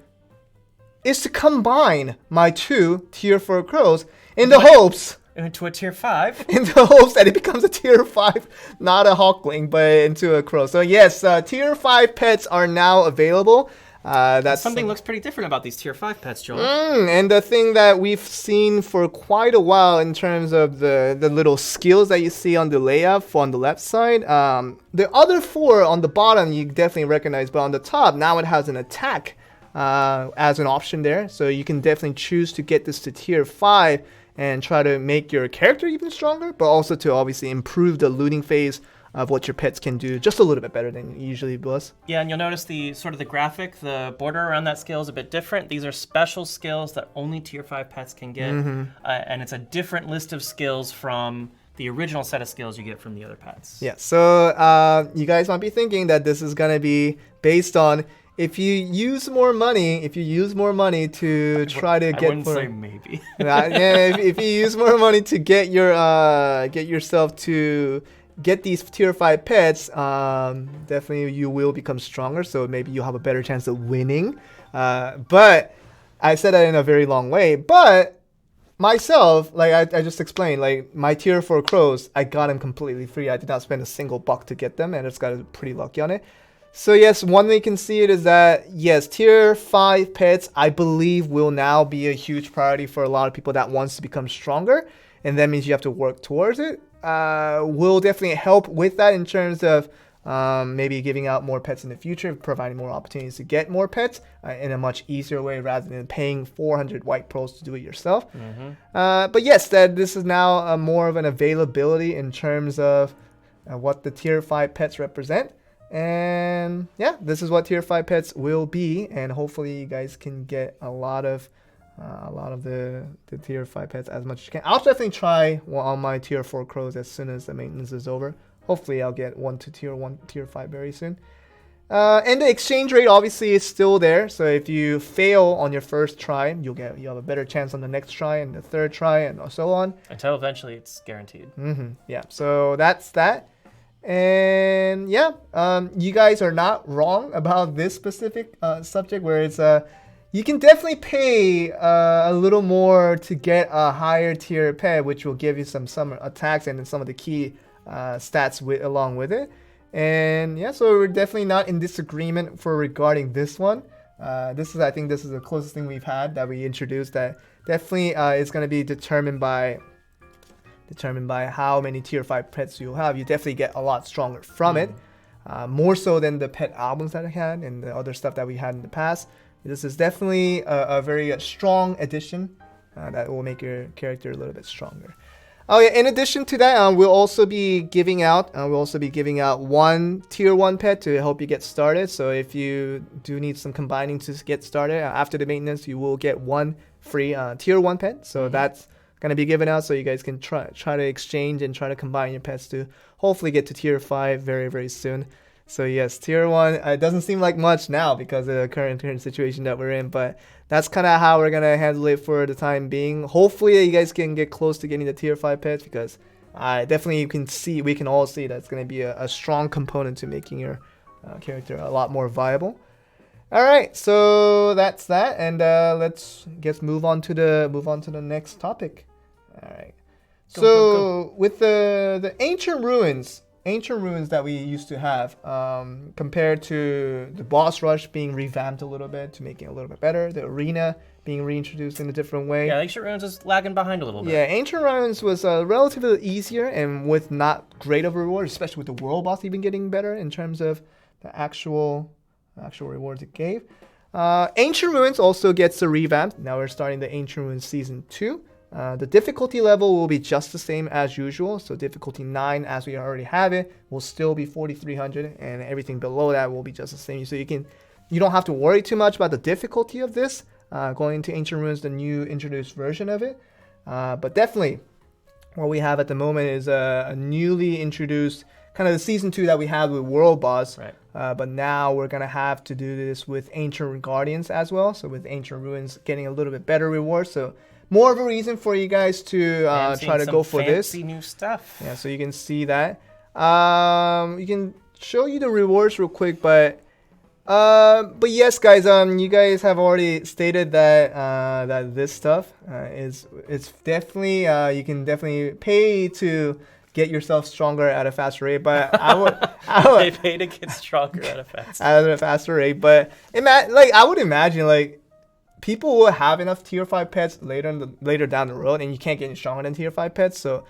is to combine my 2 tier 4 crows in the hopes into a tier 5. in the hopes that it becomes a tier 5, not a hawkling, but into a crow. So yes, tier 5 pets are now available. That's something looks pretty different about these tier 5 pets, Joel. And the thing that we've seen for quite a while in terms of the little skills that you see on the layout on the left side, the other 4 on the bottom you definitely recognize, but on the top now it has an attack as an option there. So you can definitely choose to get this to tier 5 and try to make your character even stronger, but also to obviously improve the looting phase of what your pets can do just a little bit better than it usually was. Yeah, and you'll notice the graphic, the border around that skill is a bit different. These are special skills that only tier 5 pets can get, and it's a different list of skills from the original set of skills you get from the other pets. Yeah, so you guys might be thinking that this is gonna be based on if you use more money to try to get. I wouldn't say maybe. If you use more money to get yourself to get these tier 5 pets, definitely you will become stronger, so maybe you'll have a better chance of winning. But I said that in a very long way. But myself, like I just explained, like my tier 4 crows, I got them completely free. I did not spend a single buck to get them, and I just got pretty lucky on it. So yes, one way you can see it is that, yes, tier 5 pets, I believe, will now be a huge priority for a lot of people that wants to become stronger, and that means you have to work towards it. Will definitely help with that in terms of maybe giving out more pets in the future, providing more opportunities to get more pets in a much easier way rather than paying 400 white pearls to do it yourself. But yes, this is now more of an availability in terms of what the tier 5 pets represent. And yeah, this is what tier 5 pets will be, and hopefully you guys can get a lot of the tier 5 pets as much as you can. I'll definitely try on my tier 4 crows as soon as the maintenance is over. Hopefully I'll get one to tier 5 very soon. And the exchange rate obviously is still there, so if you fail on your first try, you'll have a better chance on the next try and the third try and so on. Until eventually it's guaranteed. Yeah, so that's that. And yeah, you guys are not wrong about this specific subject, where it's you can definitely pay a little more to get a higher tier pet, which will give you some attacks and then some of the key stats along with it. And yeah, so we're definitely not in disagreement regarding this one. I think this is the closest thing we've had that we introduced that definitely is going to be determined by how many tier 5 pets you'll have. You definitely get a lot stronger from it, more so than the pet albums that I had and the other stuff that we had in the past. This is definitely a very strong addition that will make your character a little bit stronger. Oh yeah, in addition to that, we'll also be giving out one tier 1 pet to help you get started. So if you do need some combining to get started after the maintenance, you will get one free tier 1 pet. So that's going to be given out, so you guys can try to exchange and try to combine your pets to hopefully get to tier 5 very, very soon. So yes, tier 1, it doesn't seem like much now because of the current situation that we're in, but that's kind of how we're going to handle it for the time being. Hopefully you guys can get close to getting the tier 5 pets, because definitely we can all see that's going to be a strong component to making your character a lot more viable. All right, so that's that, and let's move on to the next topic. All right. Go. With the ancient ruins that we used to have, compared to the boss rush being revamped a little bit to make it a little bit better, the arena being reintroduced in a different way. Yeah, Ancient Ruins is lagging behind a little bit. Yeah, Ancient Ruins was relatively easier and with not great of a reward, especially with the world boss even getting better in terms of the actual rewards it gave. Ancient Ruins also gets a revamp. Now we're starting the Ancient Ruins Season 2. The difficulty level will be just the same as usual. So difficulty 9, as we already have it, will still be 4,300, and everything below that will be just the same. So you don't have to worry too much about the difficulty of this going into Ancient Ruins, the new introduced version of it. But definitely, what we have at the moment is a newly introduced kind of the season 2 that we had with World Boss. Right. But now we're gonna have to do this with Ancient Guardians as well. So with Ancient Ruins getting a little bit better rewards. So more of a reason for you guys to try to go for this. Fancy new stuff. Yeah, so you can see that. You can show you the rewards real quick, but yes, guys. You guys have already stated that that this stuff it's definitely you can definitely pay to get yourself stronger at a faster rate, but I would They pay to get stronger at a faster rate. But I would imagine like people will have enough tier 5 pets later down the road, and you can't get any stronger than tier 5 pets. So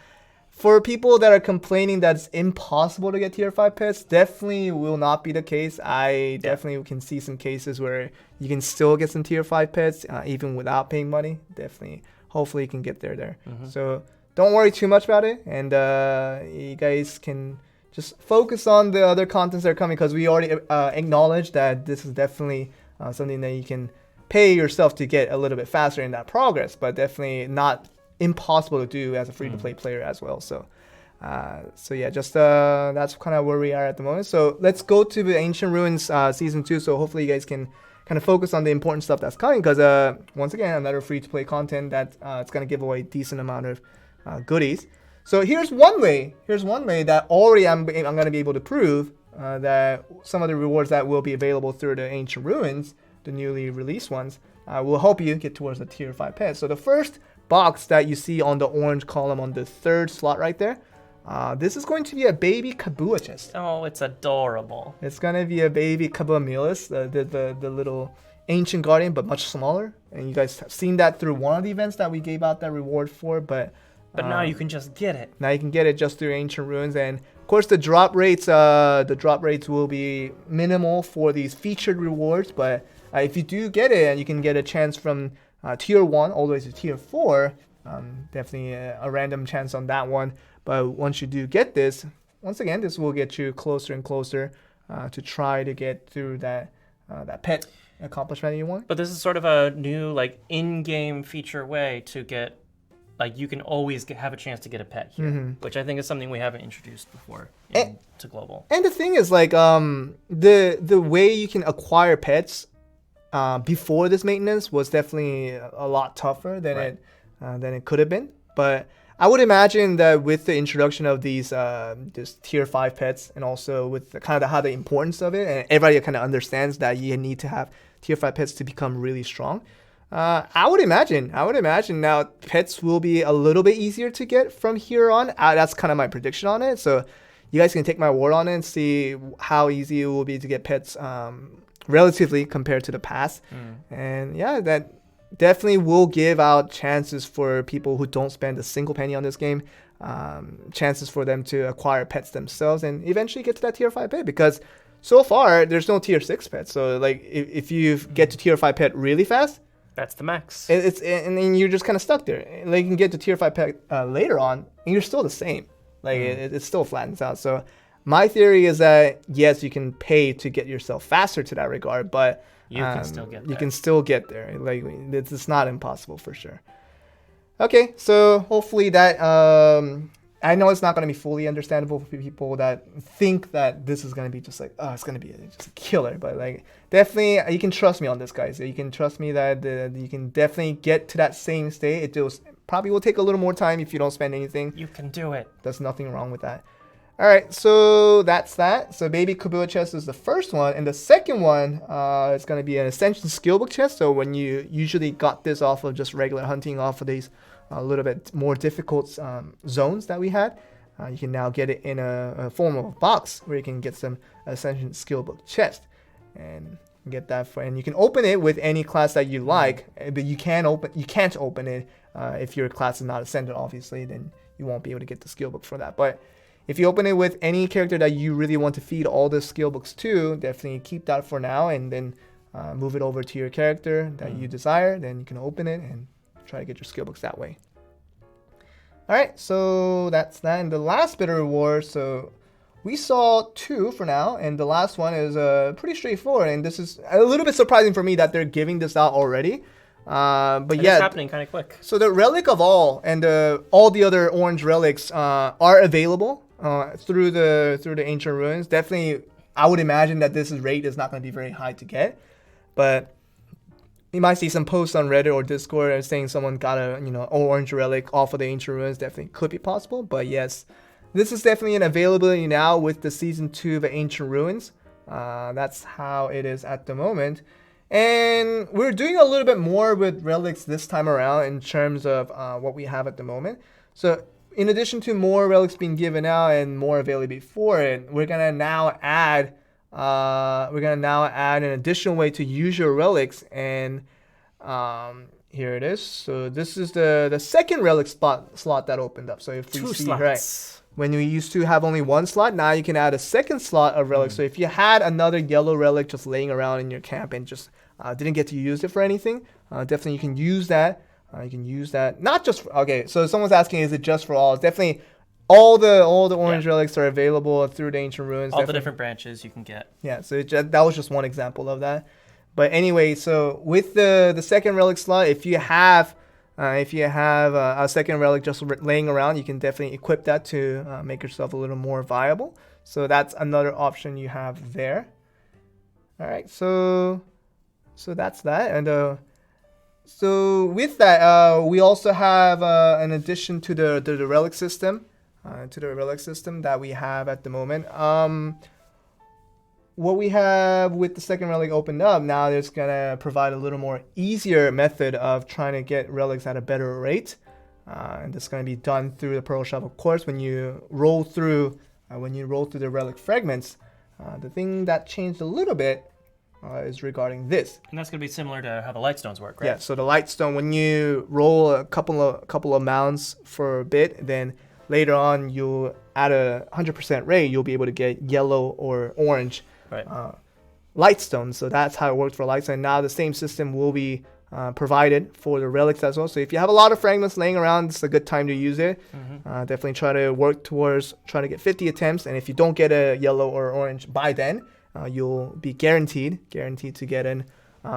for people that are complaining that it's impossible to get tier 5 pets, definitely will not be the case. I definitely can see some cases where you can still get some tier 5 pets even without paying money. Definitely, hopefully you can get there. So don't worry too much about it, and you guys can just focus on the other contents that are coming, because we already acknowledged that this is definitely something that you can pay yourself to get a little bit faster in that progress, but definitely not impossible to do as a free-to-play player as well. So yeah, just that's kind of where we are at the moment. So let's go to the Ancient Ruins season 2. So hopefully you guys can kind of focus on the important stuff that's coming, because once again, another free-to-play content that it's going to give away a decent amount of goodies. So here's one way that already I'm going to be able to prove that some of the rewards that will be available through the Ancient Ruins, the newly released ones, will help you get towards the tier 5 pet. So the first box that you see on the orange column on the 3rd slot right there, this is going to be a baby Kabua chest. Oh, it's adorable. It's going to be a baby Kabua Milis, the little ancient guardian, but much smaller. And you guys have seen that through one of the events that we gave out that reward for, but now you can just get it. Now you can get it just through Ancient Ruins. And of course the drop rates will be minimal for these featured rewards, but if you do get it, and you can get a chance from tier 1 all the way to tier 4, definitely a random chance on that one. But once you do get this, once again, this will get you closer and closer to try to get through that pet accomplishment you want. But this is sort of a new like in-game feature way to get, like, you can always have a chance to get a pet here, which I think is something we haven't introduced before to global. And the thing is, like, the way you can acquire pets before this maintenance was definitely a lot tougher than it could have been. But I would imagine that with the introduction of these this tier 5 pets, and also with the importance of it, and everybody kind of understands that you need to have tier 5 pets to become really strong. I would imagine now pets will be a little bit easier to get from here on. That's kind of my prediction on it. So you guys can take my word on it and see how easy it will be to get pets relatively compared to the past. And yeah, that definitely will give out chances for people who don't spend a single penny on this game, chances for them to acquire pets themselves and eventually get to that tier 5 pet, because so far there's no tier 6 pet. So like if you get to tier 5 pet really fast, that's the max. And then you're just kind of stuck there. Like you can get to tier 5 pet later on, and you're still the same. Like it still flattens out. So my theory is that yes, you can pay to get yourself faster to that regard, but you can still get there. You can still get there. Like it's not impossible for sure. Okay, so hopefully that I know it's not going to be fully understandable for people that think that this is going to be just like, oh, it's going to be just a killer. But like, definitely, you can trust me on this, guys. You can trust me that you can definitely get to that same state. It probably will take a little more time if you don't spend anything. You can do it. There's nothing wrong with that. All right, so that's that. So Baby Kabua chest is the first one. And the second one is going to be an Ascension Skillbook chest. So when you usually got this off of just regular hunting off of these a little bit more difficult zones that we had, you can now get it in a form of a box where you can get some Ascension Skillbook chest and get that and you can open it with any class that you like, but you can't open it if your class is not Ascended, obviously. Then you won't be able to get the Skillbook for that. But if you open it with any character that you really want to feed all the Skillbooks to, definitely keep that for now, and then move it over to your character that you desire. Then you can open it and try to get your Skillbooks that way. Alright, so that's that. And the last bit of reward, so we saw 2 for now, and the last one is pretty straightforward, and this is a little bit surprising for me that they're giving this out already. But yeah, it's happening kind of quick. So the Relic of All and all the other orange relics are available through the ancient ruins. Definitely, I would imagine that this rate is not going to be very high to get, but you might see some posts on Reddit or Discord saying someone got a orange relic off of the ancient ruins. Definitely could be possible, but yes, this is definitely an availability now with the season 2 of the ancient ruins. That's how it is at the moment. And we're doing a little bit more with relics this time around in terms of what we have at the moment. So in addition to more relics being given out and more availability for it, we're gonna now add an additional way to use your relics. And here it is. So this is the second relic slot that opened up. So if we 2 see slots. right. When we used to have only one slot, now you can add a second slot of relics. So if you had another yellow relic just laying around in your camp and just didn't get to use it for anything, definitely you can use that. You can use that not just so someone's asking, is it just for all? It's definitely all the orange relics are available through the ancient ruins. All the different branches you can get. Yeah, so that was just one example of that. But anyway, so with the second relic slot, if you have a second relic just laying around, you can definitely equip that to make yourself a little more viable. So that's another option you have there. All right, so that's that. And so with that, we also have an addition to the relic system, that we have at the moment. What we have with the second relic opened up now, it's gonna provide a little more easier method of trying to get relics at a better rate, and that's gonna be done through the Pearl Shop. Of course, when you roll through the relic fragments, the thing that changed a little bit is regarding this. And that's going to be similar to how the light stones work, right? Yeah. So the light stone, when you roll a couple of mounds for a bit, then later on you'll at a 100% rate, you'll be able to get yellow or orange. Right. Light stones. So that's how it worked for light stone. Now the same system will be provided for the relics as well. So if you have a lot of fragments laying around, it's a good time to use it. Definitely try to work towards trying to get 50 attempts. And if you don't get a yellow or orange by then, you'll be guaranteed to get an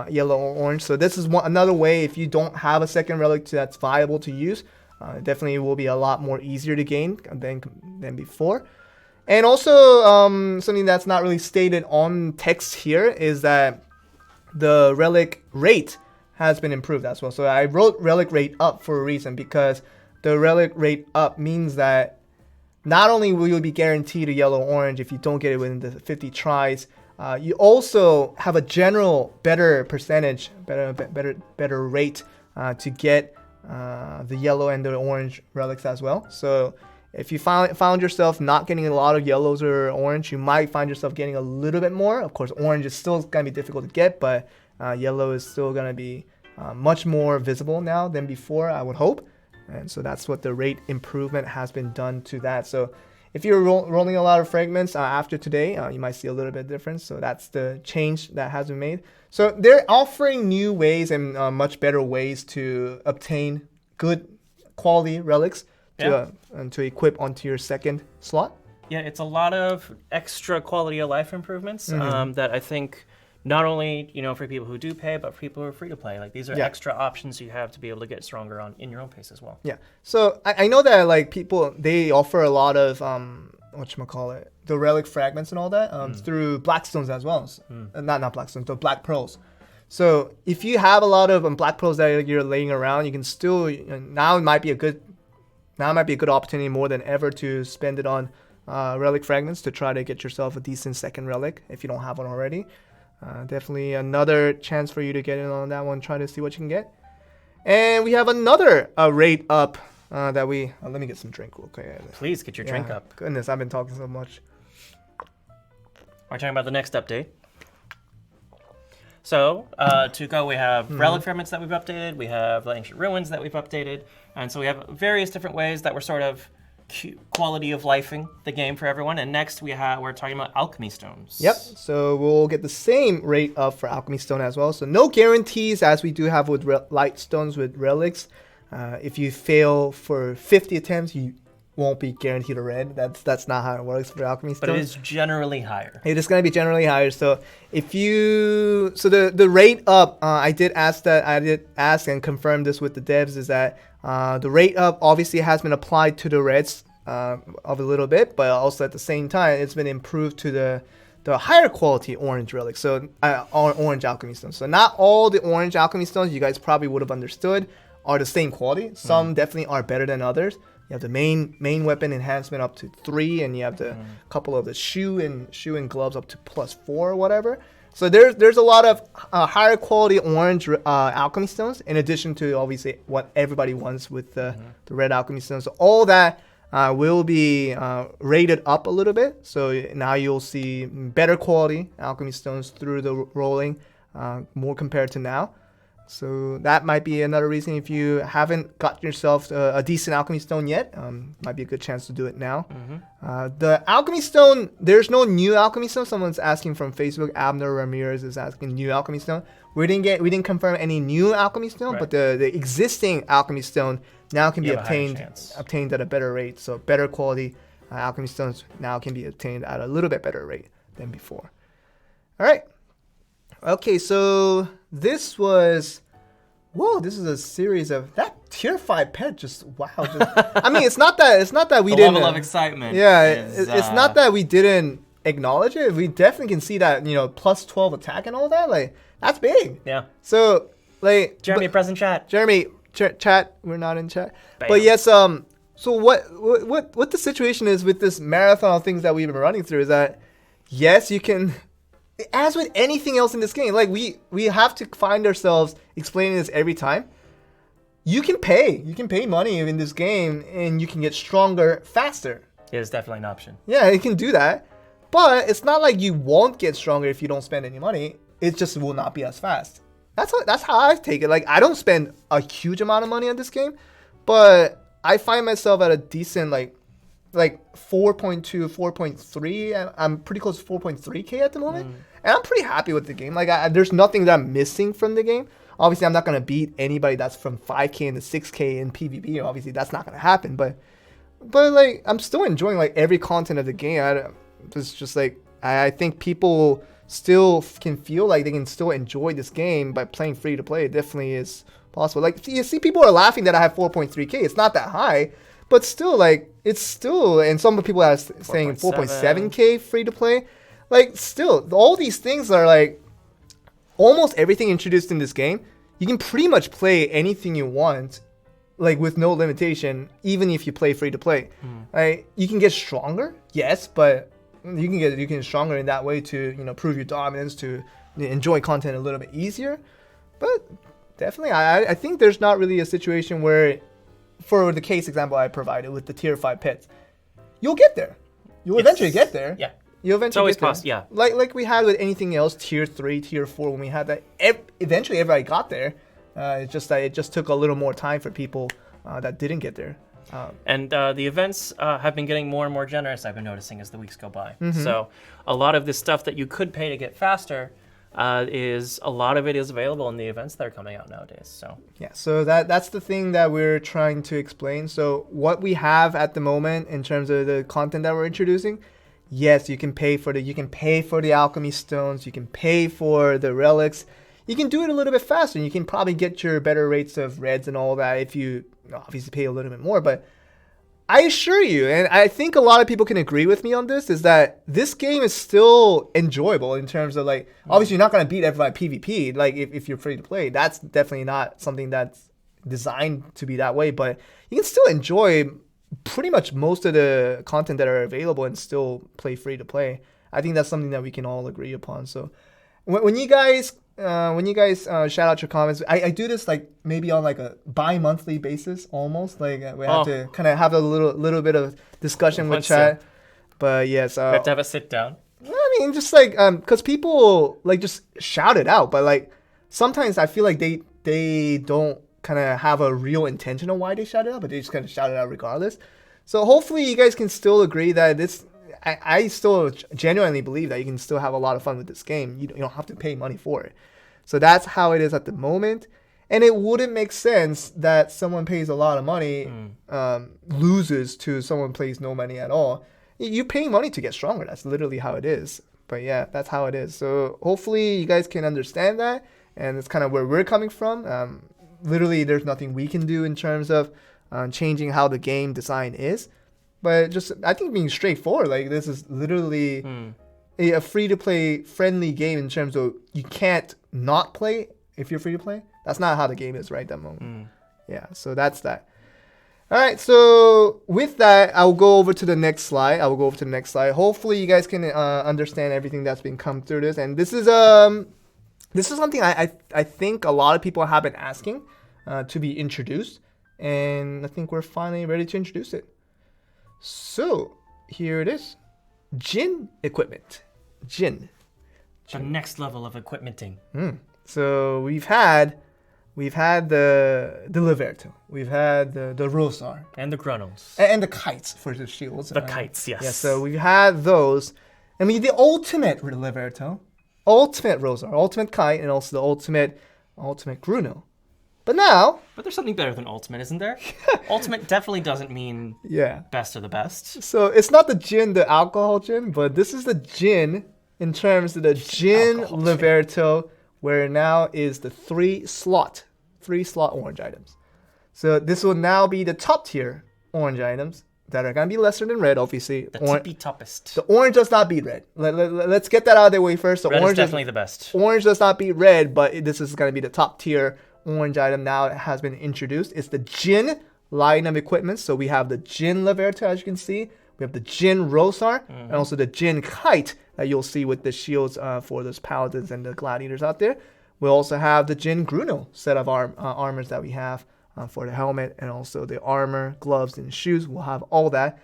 yellow or orange. So this is another way. If you don't have a second relic that's viable to use, definitely will be a lot more easier to gain than before. And also, something that's not really stated on text here is that the relic rate has been improved as well. So I wrote relic rate up for a reason, because the relic rate up means that not only will you be guaranteed a yellow or orange if you don't get it within the 50 tries, you also have a general better percentage, better rate to get the yellow and the orange relics as well. So if you found yourself not getting a lot of yellows or orange, you might find yourself getting a little bit more. Of course, orange is still going to be difficult to get, but yellow is still going to be much more visible now than before, I would hope. And so that's what the rate improvement has been done to that. So if you're rolling a lot of fragments after today, you might see a little bit of difference. So that's the change that has been made. So they're offering new ways and much better ways to obtain good quality relics to equip onto your second slot. Yeah, it's a lot of extra quality of life improvements that I think not only for people who do pay, but for people who are free to play. Like these are extra options you have to be able to get stronger in your own pace as well. Yeah. So I know that like people, they offer a lot of the relic fragments and all that through blackstones as well. Not blackstones, the black pearls. So if you have a lot of black pearls that you're laying around, you can still now it might be a good opportunity more than ever to spend it on relic fragments to try to get yourself a decent second relic if you don't have one already. Definitely another chance for you to get in on that one. Try to see what you can get. And we have another rate up that we... let me get some drink real quick. Please get your drink up. Goodness, I've been talking so much. We're talking about the next update. So, to go, we have relic fragments that we've updated. We have the ancient ruins that we've updated. And so we have various different ways that we're sort of quality of lifing the game for everyone. And next we're talking about alchemy stones. Yep. So we'll get the same rate up for alchemy stone as well. So no guarantees as we do have with light stones with relics. If you fail for 50 attempts, you won't be guaranteed a red. That's not how it works for alchemy stones. But it is generally higher. It is going to be generally higher. So the rate up, I did ask and confirm this with the devs, is that the rate up obviously has been applied to the reds of a little bit, but also at the same time, it's been improved to the higher quality orange relics, so orange alchemy stones. So not all the orange alchemy stones, you guys probably would have understood, are the same quality. Some definitely are better than others. You have the main weapon enhancement up to 3, and you have the couple of the shoe and gloves up to +4 or whatever. So there's a lot of higher quality orange alchemy stones, in addition to obviously what everybody wants with the red alchemy stones. So all that will be rated up a little bit. So now you'll see better quality alchemy stones through the rolling, more compared to now. So that might be another reason if you haven't got yourself a decent alchemy stone yet. Might be a good chance to do it now. The alchemy stone, there's no new alchemy stone. Someone's asking from Facebook. Abner Ramirez is asking new alchemy stone. We didn't confirm any new alchemy stone, Right. but the existing alchemy stone now can be You have a higher obtained chance. at a better rate. So better quality alchemy stones now can be obtained at a little bit better rate than before. All right. Okay, so this is a series of that tier 5 pet. Just wow. I mean, it's not that we The didn't. level of excitement. Yeah, is, it's not that we didn't acknowledge it. We definitely can see that, plus 12 attack and all that. Like, that's big. Yeah. So, like, Jeremy, present chat. Jeremy, chat. We're not in chat. Bam. But yes, so what the situation is with this marathon of things that we've been running through is that, yes, you can, as with anything else in this game, like we have to find ourselves explaining this every time. You can pay money in this game, and you can get stronger faster. It is definitely an option. Yeah, you can do that, but it's not like you won't get stronger if you don't spend any money. It just will not be as fast. That's how I take it. Like, I don't spend a huge amount of money on this game, but I find myself at a decent like 4.2, 4.3. I'm pretty close to 4.3k at the moment, and I'm pretty happy with the game. Like, there's nothing that I'm missing from the game. Obviously, I'm not gonna beat anybody that's from 5k into 6k in PvP. Obviously, that's not gonna happen. But like, I'm still enjoying like every content of the game. It's just like I think people still can feel like they can still enjoy this game by playing free to play. It definitely is possible. Like, you see, people are laughing that I have 4.3k. It's not that high. But still, like, it's still, and some people are saying 4.7k free to play. Like, still, all these things are like, almost everything introduced in this game, you can pretty much play anything you want, like, with no limitation, even if you play free to play. Right? You can get stronger, yes, but you can get stronger in that way to, prove your dominance, to enjoy content a little bit easier. But definitely, I think there's not really a situation where, for the case example I provided with the tier 5 pets, you'll get there. You'll eventually get there. Yeah. You'll eventually It's always get there. possible, yeah. Like we had with anything else, tier 3, tier 4, when we had that, eventually everybody got there. It's just that it just took a little more time for people that didn't get there. And the events have been getting more and more generous, I've been noticing, as the weeks go by. So a lot of this stuff that you could pay to get faster, a lot of it is available in the events that are coming out nowadays. So yeah, so that's the thing that we're trying to explain. So what we have at the moment in terms of the content that we're introducing, yes, you can pay for the alchemy stones, you can pay for the relics. You can do it a little bit faster, and you can probably get your better rates of reds and all that if you obviously pay a little bit more. But I assure you, and I think a lot of people can agree with me on this, is that this game is still enjoyable in terms of, like, obviously you're not going to beat everybody PvP, like, if you're free to play. That's definitely not something that's designed to be that way, but you can still enjoy pretty much most of the content that are available and still play free to play. I think that's something that we can all agree upon. So when you guys shout out your comments, I do this like maybe on like a bi-monthly basis almost. Like we have to kind of have a little bit of discussion with chat. But yes, we have to have a sit down. I mean, just like because people like just shout it out, but like sometimes I feel like they don't kind of have a real intention of why they shout it out, but they just kind of shout it out regardless. So hopefully you guys can still agree that this. I still genuinely believe that you can still have a lot of fun with this game. You don't have to pay money for it. So that's how it is at the moment. And it wouldn't make sense that someone pays a lot of money, loses to someone pays no money at all. You pay money to get stronger. That's literally how it is. But yeah, that's how it is. So hopefully you guys can understand that. And it's kind of where we're coming from. Literally, there's nothing we can do in terms of changing how the game design is. but just I think being straightforward. Like this is literally a free-to-play friendly game in terms of you can't not play if you're free to play. That's not how the game is right at that moment. Yeah, so that's that. All right, so with that, I'll go over to the next slide. Hopefully, you guys can understand everything that's been come through this. And this is something I think a lot of people have been asking to be introduced, and I think we're finally ready to introduce it. So here it is, Jin equipment. Jin. The next level of equipmenting. So we've had the Liberto, we've had the Rosar, And the Grunnels. and the kites for the shields. The kites, yes. Yeah, so we've had those. I mean, the ultimate Liberto, ultimate Rosar, ultimate kite, and also the ultimate Gruno. But now, But there's something better than Ultimate, isn't there? Ultimate definitely doesn't mean yeah. best of the best. So it's not the gin, the alcohol gin, but this is the gin in terms of the gin Alcohol Liberto, where it now is the three slot orange items. So this will now be the top tier orange items that are going to be lesser than red, obviously. The tippy toppest. The orange does not beat red. Let's get that out of the way first. The Red orange is definitely the best. Orange does not beat red, but this is going to be the top tier orange item now. It has been introduced. It's the Jin line of equipment. So we have the Jin Liberto, as you can see. We have the Jin Rosar, and also the Jin Kite that you'll see with the shields for those paladins and the gladiators out there. We'll also have the Jin Gruno set of armors that we have for the helmet, and also the armor, gloves, and shoes. We'll have all that.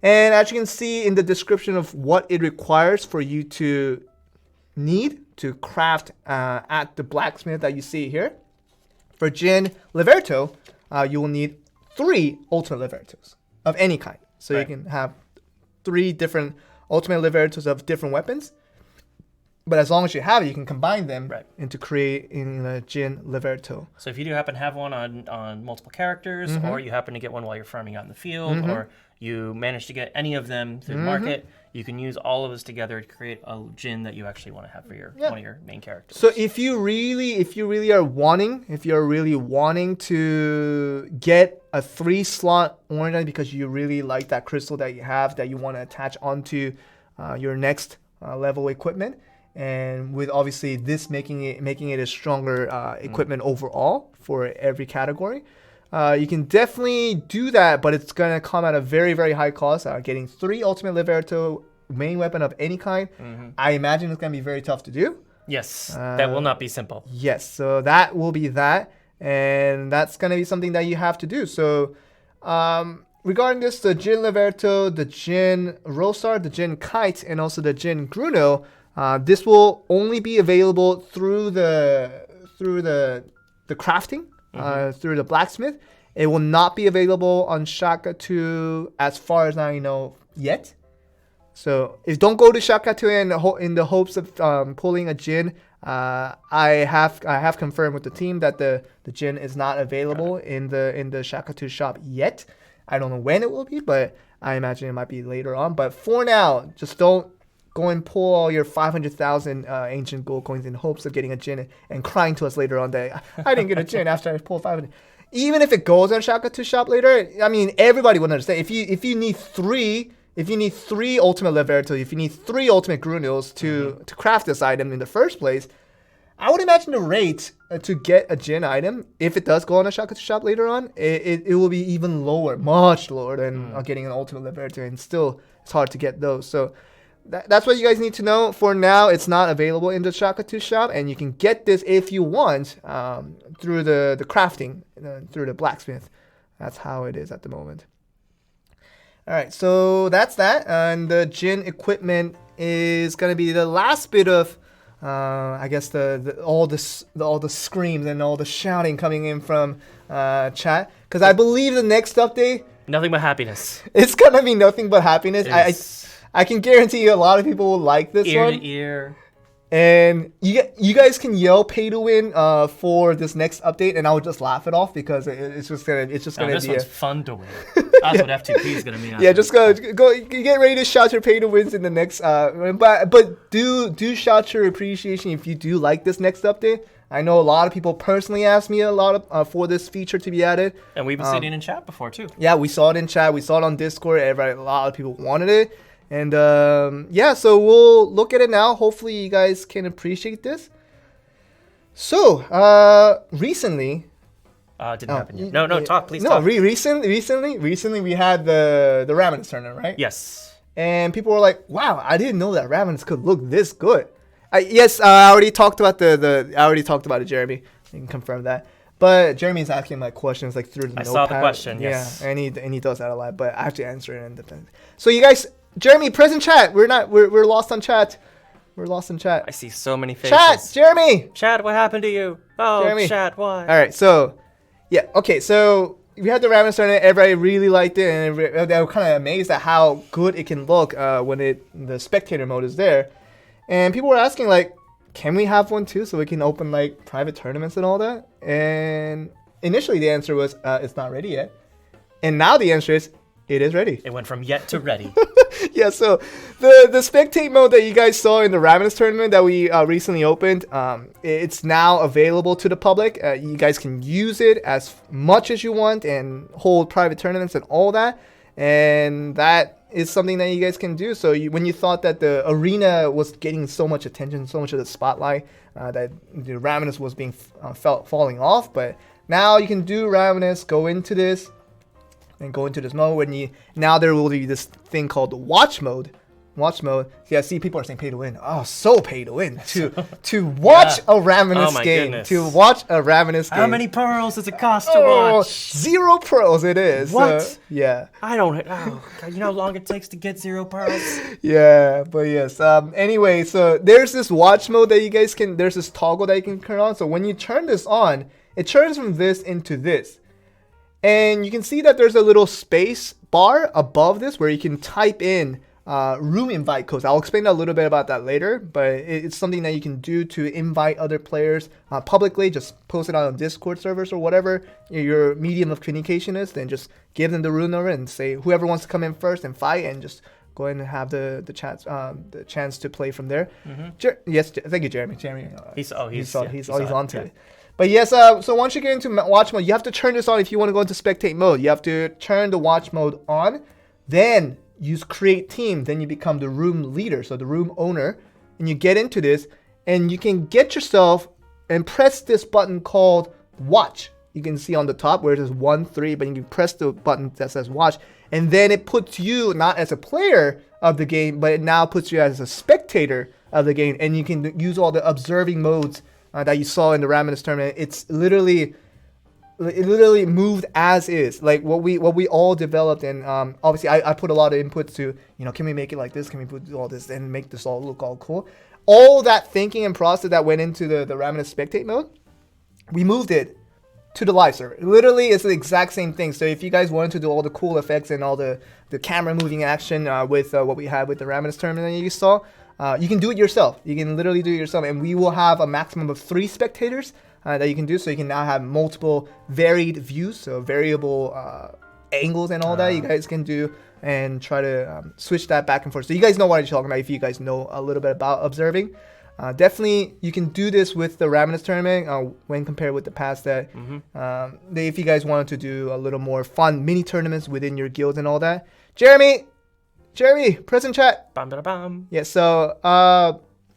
And as you can see in the description of what it requires for you to need to craft at the blacksmith that you see here, for Jin Liberto, you will need 3 ultimate Libertos of any kind. So Right. you can have 3 different ultimate Libertos of different weapons. But as long as you have it, you can combine them Right. into creating a Jin Liberto. So if you do happen to have one on multiple characters, or you happen to get one while you're farming out in the field, or you manage to get any of them through the market, you can use all of this together to create a Jin that you actually want to have for your one of your main characters. So if you're really wanting to get a 3-slot orange item because you really like that crystal that you have that you want to attach onto your next level equipment, and with obviously this making it a stronger equipment overall for every category, you can definitely do that, but it's gonna come at a very, very high cost. Getting 3 ultimate Liberto main weapon of any kind, I imagine it's gonna be very tough to do. Yes, that will not be simple. Yes, so that will be that, and that's gonna be something that you have to do. So, regarding this, the Jin Liberto, the Jin Rosar, the Jin Kite, and also the Jin Gruno, this will only be available through the crafting, through the blacksmith. It will not be available on Shaka 2 as far as I know yet. So if don't go to Shaka 2 in the hopes of pulling a Jin. I have confirmed with the team that the Jin is not available in the Shaka 2 shop yet. I don't know when it will be, but I imagine it might be later on. But for now, just don't go and pull all your 500,000 ancient gold coins in hopes of getting a Jin and crying to us later on that I didn't get a Jin after I pulled 500. Even if it goes on Shaka 2 shop later, I mean everybody would understand. If you need 3 ultimate Liberto, if you need 3 ultimate Grunos to craft this item in the first place, I would imagine the rate to get a Jin item, if it does go on a Shaka 2 shop later on, it will be even lower, much lower than getting an ultimate Liberto, and still it's hard to get those. So that's what you guys need to know. For now, it's not available in the Shaka 2 shop, and you can get this if you want through the crafting, through the blacksmith. That's how it is at the moment. All right, so that's that, and the Jin equipment is gonna be the last bit of, I guess all the screams and all the shouting coming in from chat, because I believe the next update, Nothing but happiness. it's gonna be nothing but happiness. I can guarantee you a lot of people will like this Ear one. to ear. And you guys can yell pay to win for this next update, and I would just laugh it off because it's just gonna This be one's fun to win. That's what F2P is gonna mean. yeah. Just go get ready to shout your pay to wins in the next. But do shout your appreciation if you do like this next update. I know a lot of people personally asked me a lot of, for this feature to be added. And we've been sitting in chat before too. Yeah, we saw it in chat. We saw it on Discord. A lot of people wanted it. And so we'll look at it now. Hopefully you guys can appreciate this. So, recently... Didn't happen yet. No, talk, please no, talk. Recently we had the Ravenous tournament, right? Yes. And people were like, wow, I didn't know that Ravenous could look this good. I already talked about I already talked about it, Jeremy. You can confirm that. But Jeremy's asking my questions like through the notepad. I saw the question, yes. Yeah, and he does that a lot, but I have to answer it in the So you guys, Jeremy, present chat. We're lost on chat. We're lost in chat. I see so many faces. Chat, Jeremy. Chat, what happened to you? Oh, Jeremy. chat, why? All right, so yeah, okay, so we had the Ravenous tournament. Everybody really liked it, and they were kind of amazed at how good it can look when the spectator mode is there. And people were asking like, can we have one too, so we can open like private tournaments and all that? And initially the answer was it's not ready yet, and now the answer is it is ready. It went from yet to ready. Yeah, so the spectate mode that you guys saw in the Ravenous tournament that we recently opened, it's now available to the public. You guys can use it as much as you want and hold private tournaments and all that. And that is something that you guys can do. So when you thought that the arena was getting so much attention, so much of the spotlight, that the Ravenous was being falling off, but now you can do Ravenous, go into this, and go into this mode. Now there will be this thing called the watch mode. Yeah, see, people are saying pay to win. Oh, so pay to win to watch a Ravenous game. Goodness. To watch a Ravenous game. How many pearls does it cost to watch? 0 pearls it is. What? Yeah. I don't. Oh, God, you know how long it takes to get 0 pearls? Yeah, but yes. Anyway, so there's this watch mode that you guys can. There's this toggle that you can turn on. So when you turn this on, it turns from this into this. And you can see that there's a little space bar above this where you can type in room invite codes. I'll explain a little bit about that later, but it's something that you can do to invite other players publicly. Just post it on Discord servers or whatever your medium of communication is. Then just give them the room number and say whoever wants to come in first and fight, and just go ahead and have the chance to play from there. Mm-hmm. Yes, thank you, Jeremy. He's onto it. But yes, so once you get into watch mode, you have to turn this on if you want to go into spectate mode. You have to turn the watch mode on, then use create team, then you become the room leader, so the room owner, and you get into this, and you can get yourself and press this button called watch. You can see on the top where it says 1, 3, but you can press the button that says watch, and then it puts you not as a player of the game, but it now puts you as a spectator of the game, and you can use all the observing modes that you saw in the Ravenous tournament. It literally moved as is, like what we all developed. And obviously I put a lot of inputs to, can we make it like this? Can we put all this and make this all look all cool? All that thinking and process that went into the Ravenous spectate mode, we moved it to the live server. Literally, it's the exact same thing. So if you guys wanted to do all the cool effects and all the camera moving action with what we had with the Ravenous tournament that you saw, you can do it yourself. You can literally do it yourself, and we will have a maximum of 3 spectators that you can do. So you can now have multiple varied views, so variable angles and all that you guys can do, and try to switch that back and forth. So you guys know what I'm talking about if you guys know a little bit about observing. Definitely, you can do this with the Ravenous tournament when compared with the past. That if you guys wanted to do a little more fun mini tournaments within your guild and all that. Jeremy, present chat. Bam, bam, bam. Yeah, so,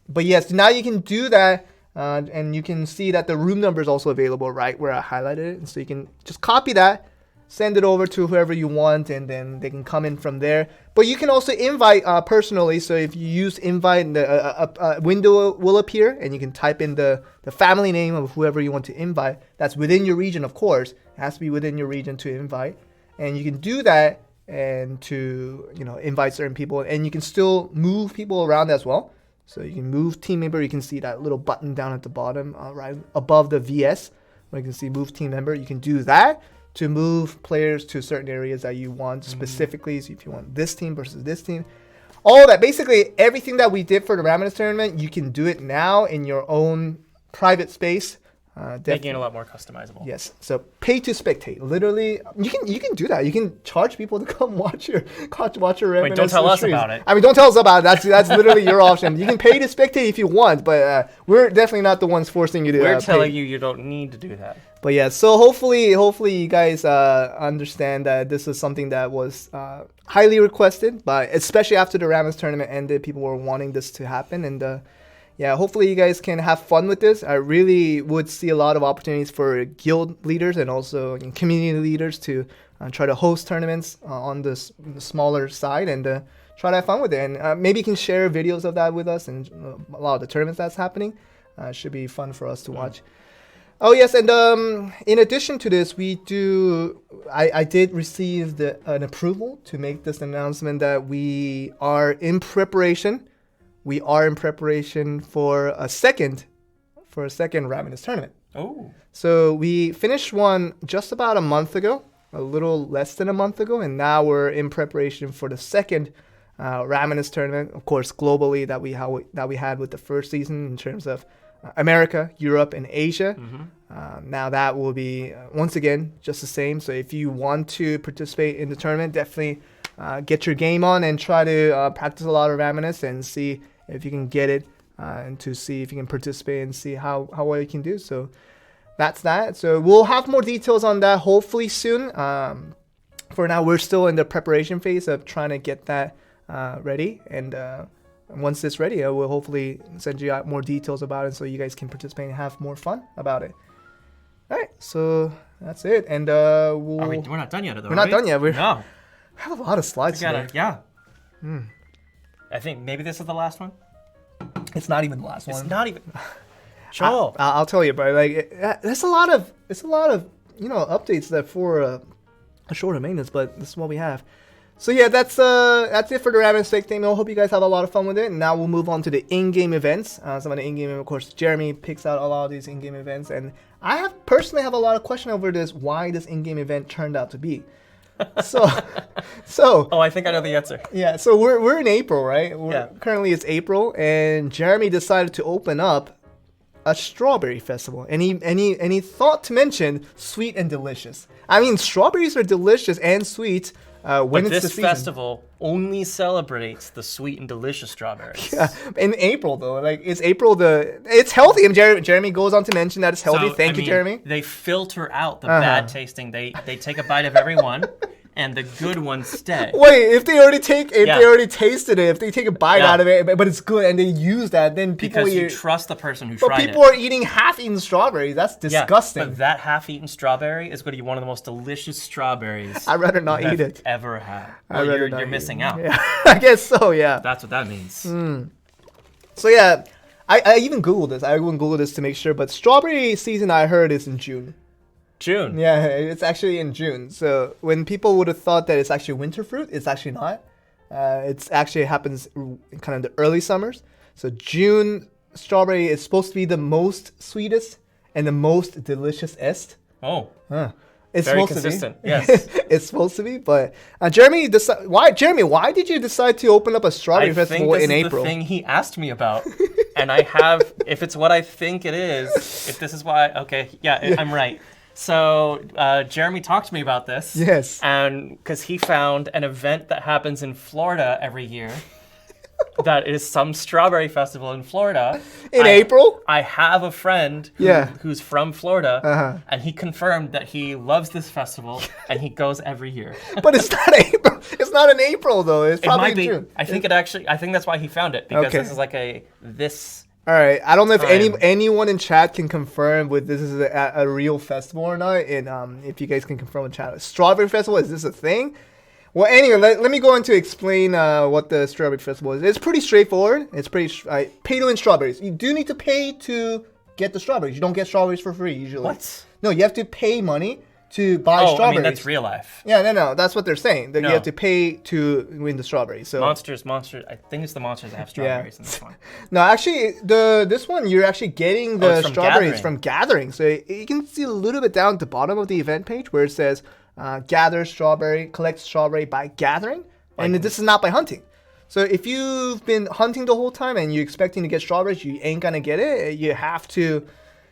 but yes, now you can do that, and you can see that the room number is also available right where I highlighted it. And so you can just copy that, send it over to whoever you want, and then they can come in from there. But you can also invite personally. So if you use invite, a window will appear, and you can type in the family name of whoever you want to invite. That's within your region, of course. It has to be within your region to invite. And you can do that and to invite certain people, and you can still move people around as well. So you can move team member. You can see that little button down at the bottom, right above the VS, where you can see move team member. You can do that to move players to certain areas that you want specifically. So if you want this team versus this team, all that, basically everything that we did for the Ravenous tournament, you can do it now in your own private space Making it a lot more customizable. Yes. So pay to spectate. Literally, you can do that. You can charge people to come watch your Wait, don't tell us about it. I mean, don't tell us about it. That's literally your option. You can pay to spectate if you want, but we're definitely not the ones forcing you to. We're telling you don't need to do that. But yeah, so hopefully you guys understand that this is something that was highly requested, but especially after the Ramens tournament ended, people were wanting this to happen, and yeah, hopefully you guys can have fun with this. I really would see a lot of opportunities for guild leaders and also community leaders to try to host tournaments on the smaller side and try to have fun with it. And maybe you can share videos of that with us and a lot of the tournaments that's happening. Should be fun for us to watch. Oh yes, and in addition to this, I did receive an approval to make this announcement that we are in preparation. We are in preparation for a second Ravenous tournament. Oh. So we finished one just about a month ago, a little less than a month ago, and now we're in preparation for the second Ravenous tournament. Of course, globally that we had with the first season in terms of America, Europe, and Asia. Mm-hmm. Now that will be once again just the same. So if you want to participate in the tournament, definitely get your game on and try to practice a lot of Ravenous and see if you can get it and to see if you can participate and see how well you can do. So that's that. So we'll have more details on that hopefully soon. For now, we're still in the preparation phase of trying to get that ready. And once it's ready, I will hopefully send you out more details about it so you guys can participate and have more fun about it. All right, so that's it. And we're not done yet, though. We're not done yet. No. We have a lot of slides today. Yeah. I think maybe this is the last one. It's not even the last one. It's not even. Joel. I'll tell you, bro. Like, there's a lot of updates that for a shorter maintenance, but this is what we have. So yeah, that's it for the Raven Stake thing. I hope you guys have a lot of fun with it. And now we'll move on to the in-game events. Some of the in-game, of course, Jeremy picks out a lot of these in-game events, and I personally have a lot of question over this. Why this in-game event turned out to be. So. Oh, I think I know the answer. Yeah, so we're in April, right? Currently it's April, and Jeremy decided to open up a strawberry festival, and he thought to mention sweet and delicious. I mean, strawberries are delicious and sweet when it's the season. This festival only celebrates the sweet and delicious strawberries. Yeah, in April though, like it's April. It's healthy, and Jeremy goes on to mention that it's healthy. Thank you, Jeremy. They filter out the bad tasting. They take a bite of every one. And the good ones stay. Wait, if they already tasted it, if they take a bite out of it, but it's good, and they use that, then people because you trust the person who tried it. But people are eating half-eaten strawberries. That's disgusting. But that half-eaten strawberry is going to be one of the most delicious strawberries. I'd rather not eat it. Ever had. Well, you're missing out. Yeah. I guess so. Yeah. That's what that means. So yeah, I even googled this. I even googled this to make sure. But strawberry season, I heard, is in June. June. Yeah, it's actually in June. So when people would have thought that it's actually winter fruit, it's actually not. It actually happens in kind of the early summers. So June strawberry is supposed to be the most sweetest and the most delicious-est. Oh. It's very supposed consistent. To be. Yes. It's supposed to be, but Jeremy, why did you decide to open up a strawberry festival in April? I think this is the thing he asked me about. And I have, if it's what I think it is, if this is why, okay, I'm right. So Jeremy talked to me about this. Yes. And because he found an event that happens in Florida every year. That is some strawberry festival in Florida. In April? I have a friend who's from Florida, and he confirmed that he loves this festival, and he goes every year. But it's not April. It's not in April, though. It's probably June. I think that's why he found it, because this is like this... All right, I don't know if anyone in chat can confirm whether this is a real festival or not, and if you guys can confirm in chat. Strawberry Festival, is this a thing? Well, anyway, let me go on to explain what the Strawberry Festival is. It's pretty straightforward. It's pretty pay to win strawberries. You do need to pay to get the strawberries. You don't get strawberries for free usually. What? No, you have to pay money to buy strawberries. I mean, that's real life. Yeah, no, that's what they're saying. That you have to pay to win the strawberries. So monsters. I think it's the monsters that have strawberries in this one. No, actually, this one you're actually getting the strawberries from gathering. So you can see a little bit down at the bottom of the event page where it says gather strawberry, collect strawberry by gathering, and this is not by hunting. So if you've been hunting the whole time and you're expecting to get strawberries, you ain't gonna get it. You have to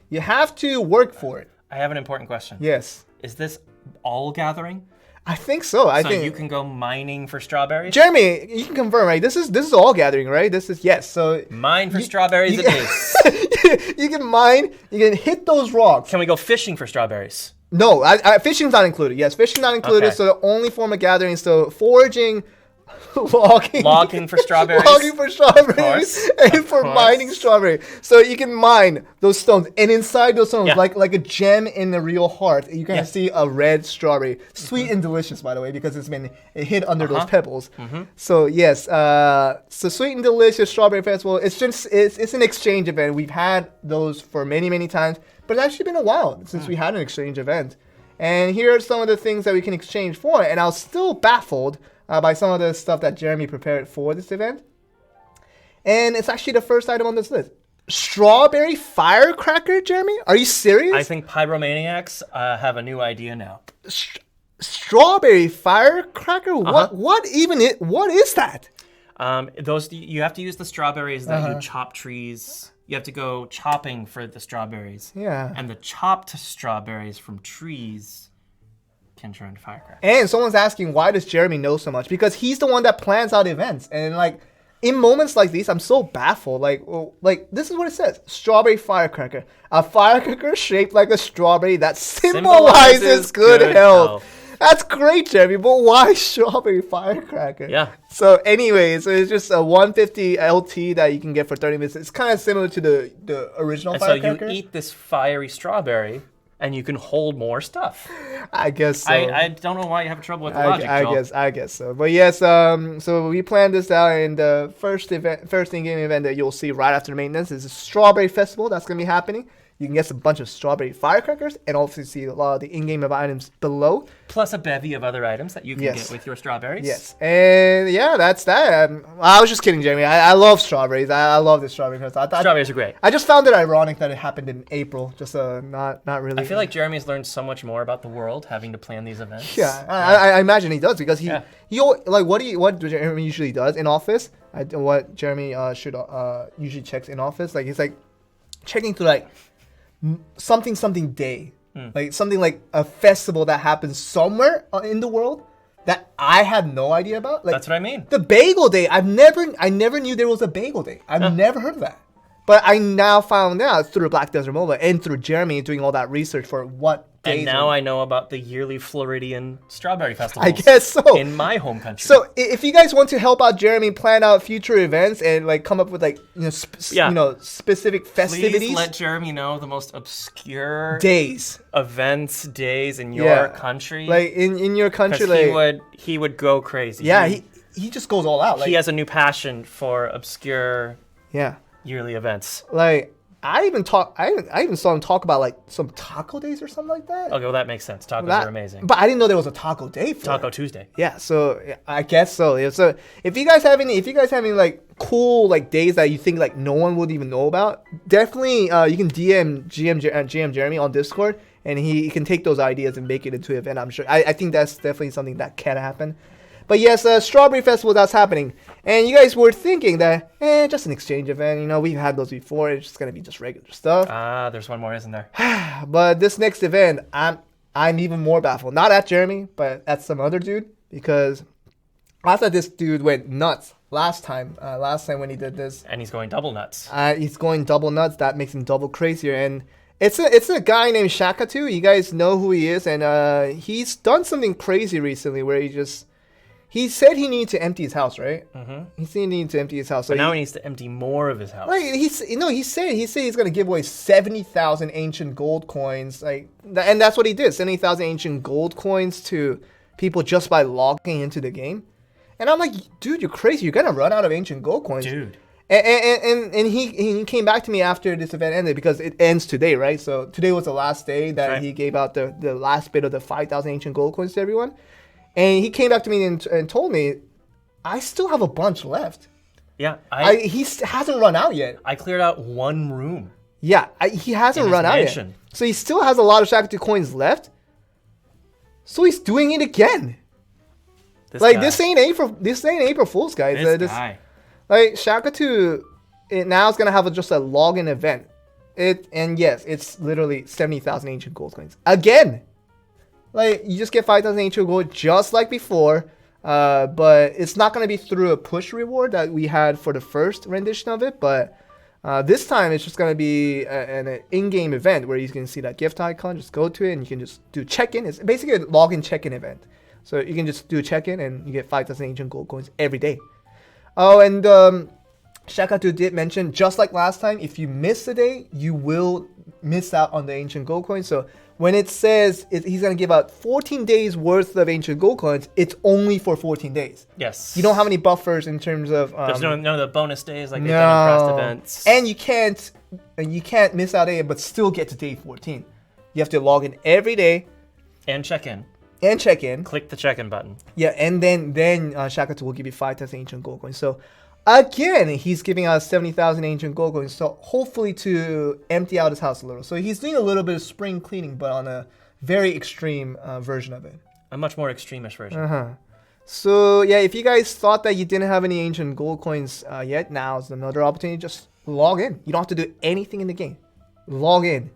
You have to work for it. I have an important question. Yes. Is this all gathering? I think so. I So think you can go mining for strawberries? Jeremy, you can confirm, right? This is all gathering, right? This is yes. So Mine for strawberries it is. you can mine. You can hit those rocks. Can we go fishing for strawberries? No, fishing's not included. Yes, fishing not included. Okay. So the only form of gathering is so foraging, Logging for strawberries. logging for strawberries, course, and for course. mining strawberry. So you can mine those stones, and inside those stones, Yeah. like a gem in a real heart, you can Yeah. see a red strawberry, sweet and delicious, by the way, because it's been hid under those Uh-huh. pebbles. So yes, so sweet and delicious strawberry festival. It's just it's an exchange event. We've had those for many times, but it's actually been a while since we had an exchange event. And here are some of the things that we can exchange for. And I was still baffled by some of the stuff that Jeremy prepared for this event. And it's actually the first item on this list. Strawberry firecracker, Jeremy? Are you serious? I think pyromaniacs have a new idea now. Strawberry firecracker? Uh-huh. What is that? Those you have to use the strawberries that you chop trees. You have to go chopping for the strawberries. Yeah. And the chopped strawberries from trees can turn into firecrackers. And someone's asking, why does Jeremy know so much? Because he's the one that plans out events. And like, in moments like these, I'm so baffled. Like this is what it says: strawberry firecracker, a firecracker shaped like a strawberry that symbolizes good health. That's great, Jeremy. But why strawberry firecracker? Yeah. So, anyways, so it's just a 150 LT that you can get for 30 minutes. It's kind of similar to the original And so firecracker. you eat this fiery strawberry, and you can hold more stuff. I guess so. I don't know why you have trouble with the logic, Joel. I guess so. But yes, so we planned this out, and the first in-game event that you'll see right after the maintenance is a strawberry festival that's gonna be happening. You can get a bunch of strawberry firecrackers, and also see a lot of the in-game items below. Plus a bevy of other items that you can Yes. get with your strawberries. Yes, and yeah, that's that. I was just kidding, Jamie. I love strawberries. I love the strawberry festival. Strawberries are great. I just found it ironic that it happened in April. Just not really. I feel like Jeremy's learned so much more about the world having to plan these events. Yeah, I imagine he does because Yeah. what Jeremy usually does in office. What Jeremy should usually checks in office. Like he's like checking through like something day, like something like a festival that happens somewhere in the world that I had no idea about. Like That's what I mean. the bagel day. I never knew there was a bagel day. I've never heard of that. But I now found out through Black Desert Mobile and through Jeremy doing all that research for what days. And now I know about the yearly Floridian strawberry festivals. I guess so. In my home country. So if you guys want to help out Jeremy plan out future events and like come up with like specific festivities, please let Jeremy know the most obscure days, events, days in your country. like in your country, 'Cause like he would go crazy. yeah, he just goes all out. Like he has a new passion for obscure yeah, yearly events. like I even saw him talk about like some taco days or something like that. Okay, well that makes sense. Tacos That- are amazing. But I didn't know there was a taco day for Taco it. Tuesday. Yeah, so I guess so. Yeah, so if you guys have any like cool like days that you think like no one would even know about, definitely you can DM GM Jeremy on Discord, and he can take those ideas and make it into an event. I'm sure. I think that's definitely something that can happen. But yes, Strawberry Festival, that's happening. And you guys were thinking that, just an exchange event. You know, we've had those before. It's just gonna be just regular stuff. There's one more, isn't there? But this next event, I'm even more baffled. Not at Jeremy, but at some other dude, because I thought this dude went nuts last time when he did this. And he's going double nuts. He's going double nuts. That makes him double crazier. And it's a guy named Shakatu. You guys know who he is, and he's done something crazy recently where he said he needed to empty his house, right? Mm-hmm. He said he needed to empty his house. So But now he needs to empty more of his house. like he said he's gonna give away 70,000 ancient gold coins, and that's what he did. 70,000 ancient gold coins to people just by logging into the game. And I'm like, dude, you're crazy. You're gonna run out of ancient gold coins, Dude. And he came back to me after this event ended, because it ends today, right? So today was the last day that Right. he gave out the last bit of the 5,000 ancient gold coins to everyone. And he came back to me and told me, I still have a bunch left. Yeah, He hasn't run out yet. I cleared out one room. Yeah, he hasn't In his run out mansion. yet. So he still has a lot of Shakatu coins left. So he's doing it again. This Like guy. this ain't April Fool's, guys. This guy. Like Shakatu, it now is gonna have just a login event And yes, it's literally 70,000 ancient gold coins again. Like you just get 5,000 ancient gold just like before, but it's not gonna be through a push reward that we had for the first rendition of it. But this time it's just gonna be an in-game event where you can see that gift icon. Just go to it and you can just do check-in. It's basically a login check-in event. So you can just do a check-in and you get 5,000 ancient gold coins every day. Oh, and Shakatu did mention, just like last time, if you miss a day, you will miss out on the ancient gold coins. So when it says he's going to give out 14 days worth of ancient gold coins, it's only for 14 days. Yes. You don't have any buffers in terms of... There's none of the bonus days like they've done in past events. And you can't miss out a but still get to day 14. You have to log in every day. And check in. And check in. Click the check-in button. Yeah, and then Shakatu will give you 5,000 ancient gold coins. So again, he's giving out 70,000 ancient gold coins. So hopefully to empty out his house a little. So he's doing a little bit of spring cleaning, but on a very extreme version of it. A much more extreme-ish version. So yeah, if you guys thought that you didn't have any ancient gold coins yet, now's another opportunity. Just log in. You don't have to do anything in the game. Log in,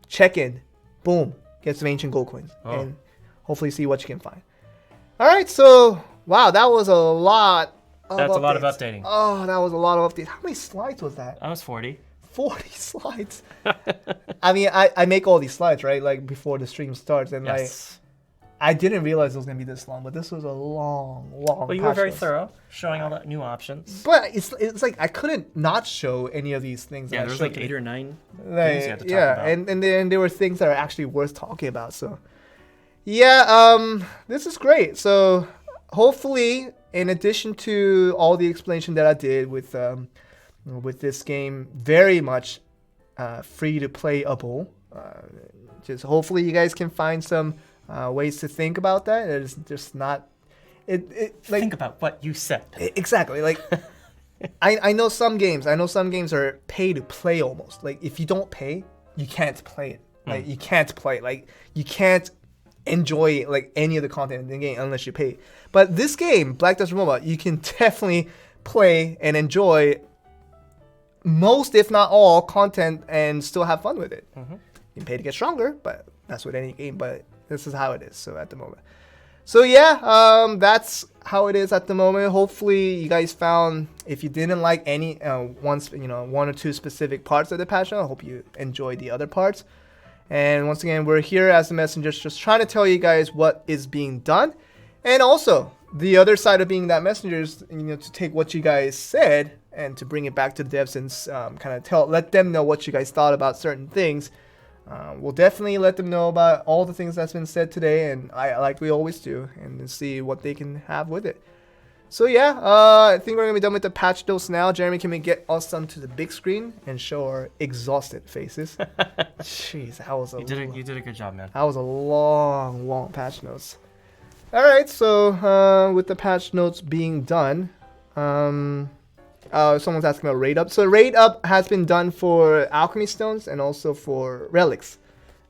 check in, boom, get some ancient gold coins, and hopefully see what you can find. All right, so wow, that was a lot. That's a lot of updating. Oh, that was a lot of updates. How many slides was that? That was 40. 40 slides. I mean, I make all these slides, right? Like before the stream starts, and Yes. I didn't realize it was gonna be this long, but this was a long. Well, you were very notes. thorough, showing all the new options. But it's like I couldn't not show any of these things. Yeah, that I there was showed like you. 8 or 9 Like, things you had to talk yeah, about. and then there were things that are actually worth talking about. So, yeah, this is great. So, hopefully, in addition to all the explanation that I did with this game, very much free to playable. Just hopefully you guys can find some ways to think about that. It's just not. Like, think about what you said. Exactly. Like, I know some games. Are pay to play almost. Like, if you don't pay, you can't play it. Like, you can't play it. Like, you can't enjoy like any of the content in the game unless you pay. But this game, Black Desert Mobile, you can definitely play and enjoy most, if not all, content and still have fun with it. You can pay to get stronger, but that's with any game. But this is how it is. So at the moment. So yeah, that's how it is at the moment. Hopefully you guys found, if you didn't like any one or two specific parts of the patch note, I hope you enjoyed the other parts. And once again, we're here as the messengers, just trying to tell you guys what is being done. And also, the other side of being that messenger is, to take what you guys said and to bring it back to the devs and kind of let them know what you guys thought about certain things. We'll definitely let them know about all the things that's been said today, and like we always do, and see what they can have with it. So yeah, I think we're gonna be done with the patch notes now. Jeremy, can we get us onto the big screen and show our exhausted faces? Jeez, that was You did a good job, man. That was a long patch notes. All right, so with the patch notes being done, someone's asking about raid up. So raid up has been done for alchemy stones and also for relics,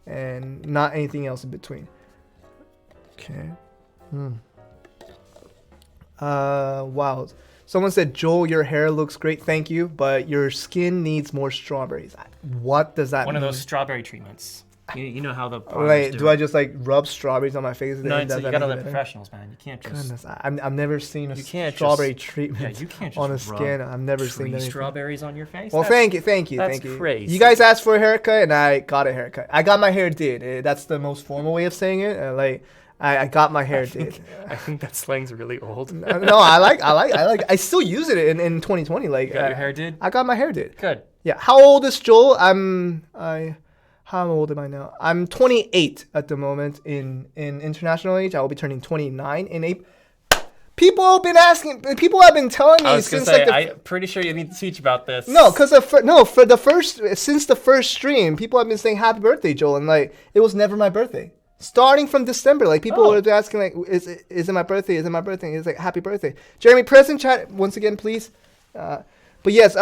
and not anything else in between. Okay. Wow. Someone said, Joel, your hair looks great. Thank you, but your skin needs more strawberries. What does that mean? One of those strawberry treatments. You know how the Wait, do I just like rub strawberries on my face? No, and you that gotta make let it better? professionals, man. You can't just. Goodness, I've never seen a You can't strawberry just- treatment Yeah, you can't just on a rub skin. I've never seen Tree anything. strawberries on your face. Well, That's- thank you. that's crazy. You guys asked for a haircut, and I got a haircut. I got my hair did. That's the most formal way of saying it. I got my hair did. I think that slang's really old. No, I like. I still use it in 2020. Like, You got your hair did? I got my hair did. Good. Yeah. How old is Joel? How old am I now? I'm 28 at the moment in international age. I will be turning 29 in April. People have been asking. People have been telling me I was gonna since say, I'm pretty sure you need to teach about this. No, because since the first stream, people have been saying happy birthday, Joel, and like it was never my birthday. Starting from December, like people were asking, like, is it my birthday? Is it my birthday? It's like happy birthday, Jeremy. Present chat once again, please. But yes,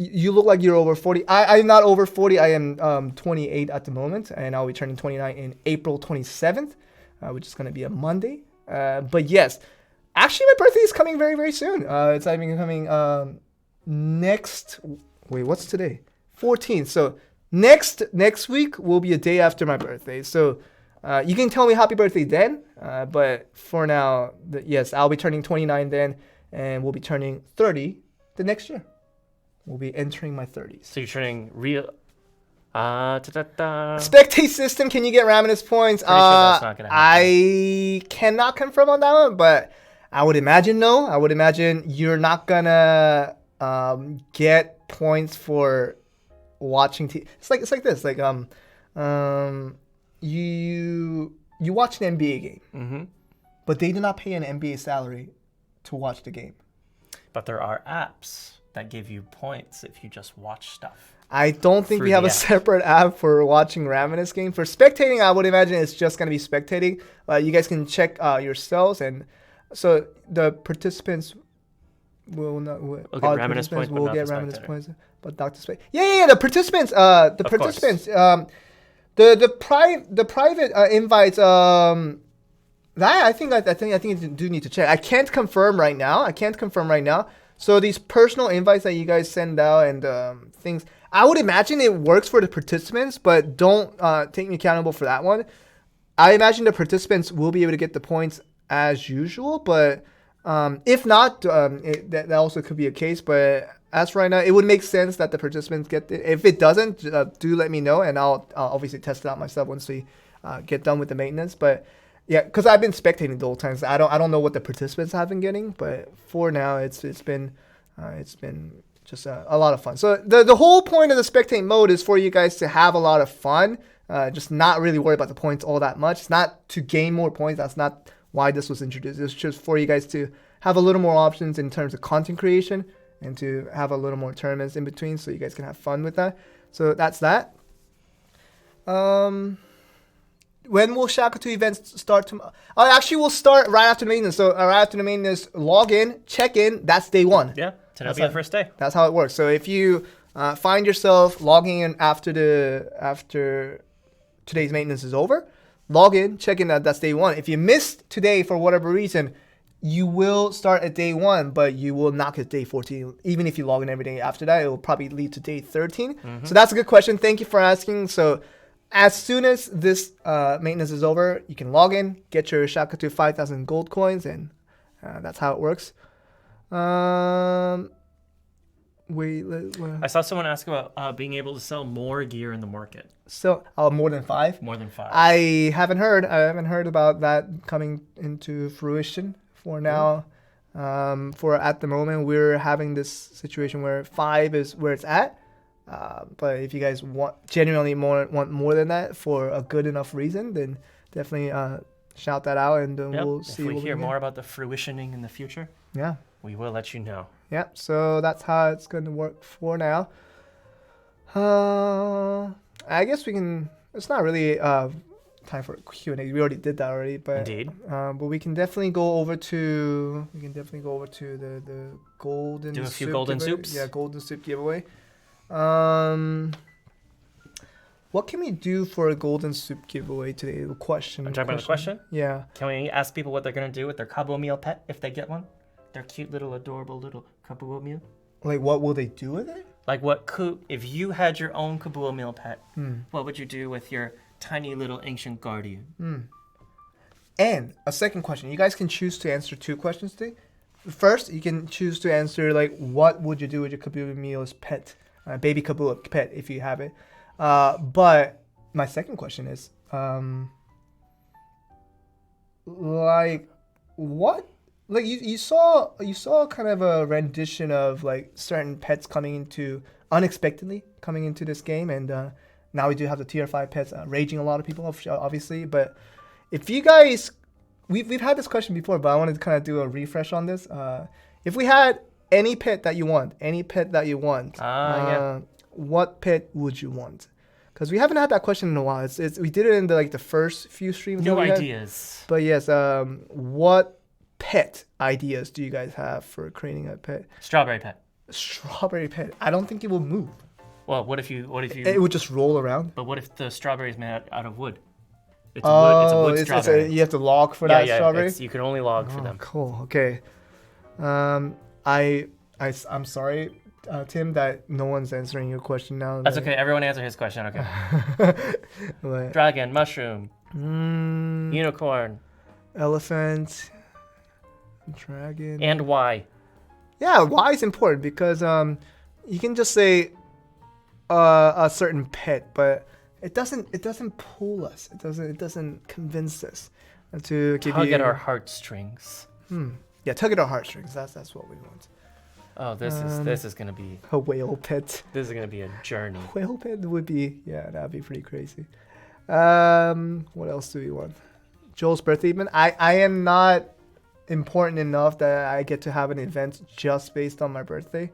you look like you're over 40. I'm not over 40. I am 28 at the moment, and I'll be turning 29 in April 27th, which is gonna be a Monday. But yes. Actually, my birthday is coming very, very soon. It's even coming next. Wait, what's today? 14th. So next week will be a day after my birthday. So you can tell me happy birthday then. But for now, yes, I'll be turning 29 then, and we'll be turning 30 the next year. We'll be entering my 30s. So you're turning real. Spectate system, can you get Raminus points? Pretty sure that's not gonna happen. I cannot confirm on that one, but I would imagine no. I would imagine you're not gonna get points for watching TV. It's like this. Like you watch an NBA game, but they do not pay an NBA salary to watch the game. But there are apps that give you points if you just watch stuff. I don't think we have a separate app for watching Raminus game. For spectating, I would imagine it's just going to be spectating. You guys can check yourselves, and so the participants will not. We'll get Raminus points, will get Raminus points, but not the spectator. Yeah. The participants. The participants. The private invites. That I think you do need to check. I can't confirm right now. So these personal invites that you guys send out and things, I would imagine it works for the participants, but don't take me accountable for that one. I imagine the participants will be able to get the points as usual, but if not, that also could be a case. But as right now, it would make sense that the participants get it. If it doesn't, do let me know, and I'll obviously test it out myself once we get done with the maintenance. But yeah, because I've been spectating the whole time, so I don't know what the participants have been getting, but for now it's been just a lot of fun. So the whole point of the spectate mode is for you guys to have a lot of fun, just not really worry about the points all that much. It's not to gain more points. That's not why this was introduced. It's just for you guys to have a little more options in terms of content creation and to have a little more tournaments in between, so you guys can have fun with that. So that's that. When will Shaka 2 events start tomorrow? Actually, we'll start right after the maintenance. So right after the maintenance, log in, check in. That's day one. Yeah, today'll be the first day. That's how it works. So if you find yourself logging in after today's maintenance is over, log in, check in. That's day one. If you missed today for whatever reason, you will start at day one, but you will not get day 14. Even if you log in every day after that, it will probably lead to day 13. So that's a good question. Thank you for asking. So as soon as this maintenance is over, you can log in, get your Shaka 2 5,000 gold coins, and that's how it works. I saw someone ask about being able to sell more gear in the market. So, more than 5? More than 5. I haven't heard about that coming into fruition for now. For at the moment, we're having this situation where 5 is where it's at. But if you guys genuinely want more than that for a good enough reason, then definitely shout that out, and we'll see. If we hear more about the fruitioning in the future, we will let you know. Yeah, so that's how it's going to work for now. I guess we can. It's not really time for Q&A. We already did that already, but indeed. But we can definitely go over to the golden. Do a few golden soups. Yeah, golden soup giveaway. What can we do for a golden soup giveaway today? The question. I'm talking about a question? Yeah. Can we ask people what they're going to do with their kabuo meal pet if they get one? Their cute little adorable little kabuo meal? Like, what will they do with it? Like, if you had your own kabuo meal pet, what would you do with your tiny little ancient guardian? And a second question. You guys can choose to answer 2 questions today. First, you can choose to answer, like, what would you do with your kabuo meal's pet? Baby kabuo pet, if you have it. But my second question is, like, what? Like, you saw kind of a rendition of, like, certain pets unexpectedly coming into this game, and now we do have the tier 5 pets raging a lot of people, obviously. But if you guys, we've had this question before, but I wanted to kind of do a refresh on this. If we had any pet that you want, what pet would you want? Because we haven't had that question in a while. We did it in the first few streams. New ideas. But yes, what pet ideas do you guys have for creating a pet? Strawberry pet. Strawberry pet. I don't think it will move. Well, what if you? It would just roll around. But what if the strawberry is made out of wood? It's a wood strawberry. You have to log for that strawberry? You can only log for them. Cool. Okay. I'm sorry, Tim, that no one's answering your question now. That's okay. Everyone answer his question. Okay. What? Dragon, mushroom, unicorn, Elephant, dragon. and why? Yeah, why is important because you can just say a certain pet, but it doesn't pull us. It doesn't convince us to give Tug you at our heartstrings. Yeah, tug at our heartstrings. That's what we want. Oh, this is gonna be A whale pet. this is gonna be a journey. Whale pet would be, yeah, that'd be pretty crazy. What else do we want? Joel's birthday event. I am not important enough that I get to have an event just based on my birthday.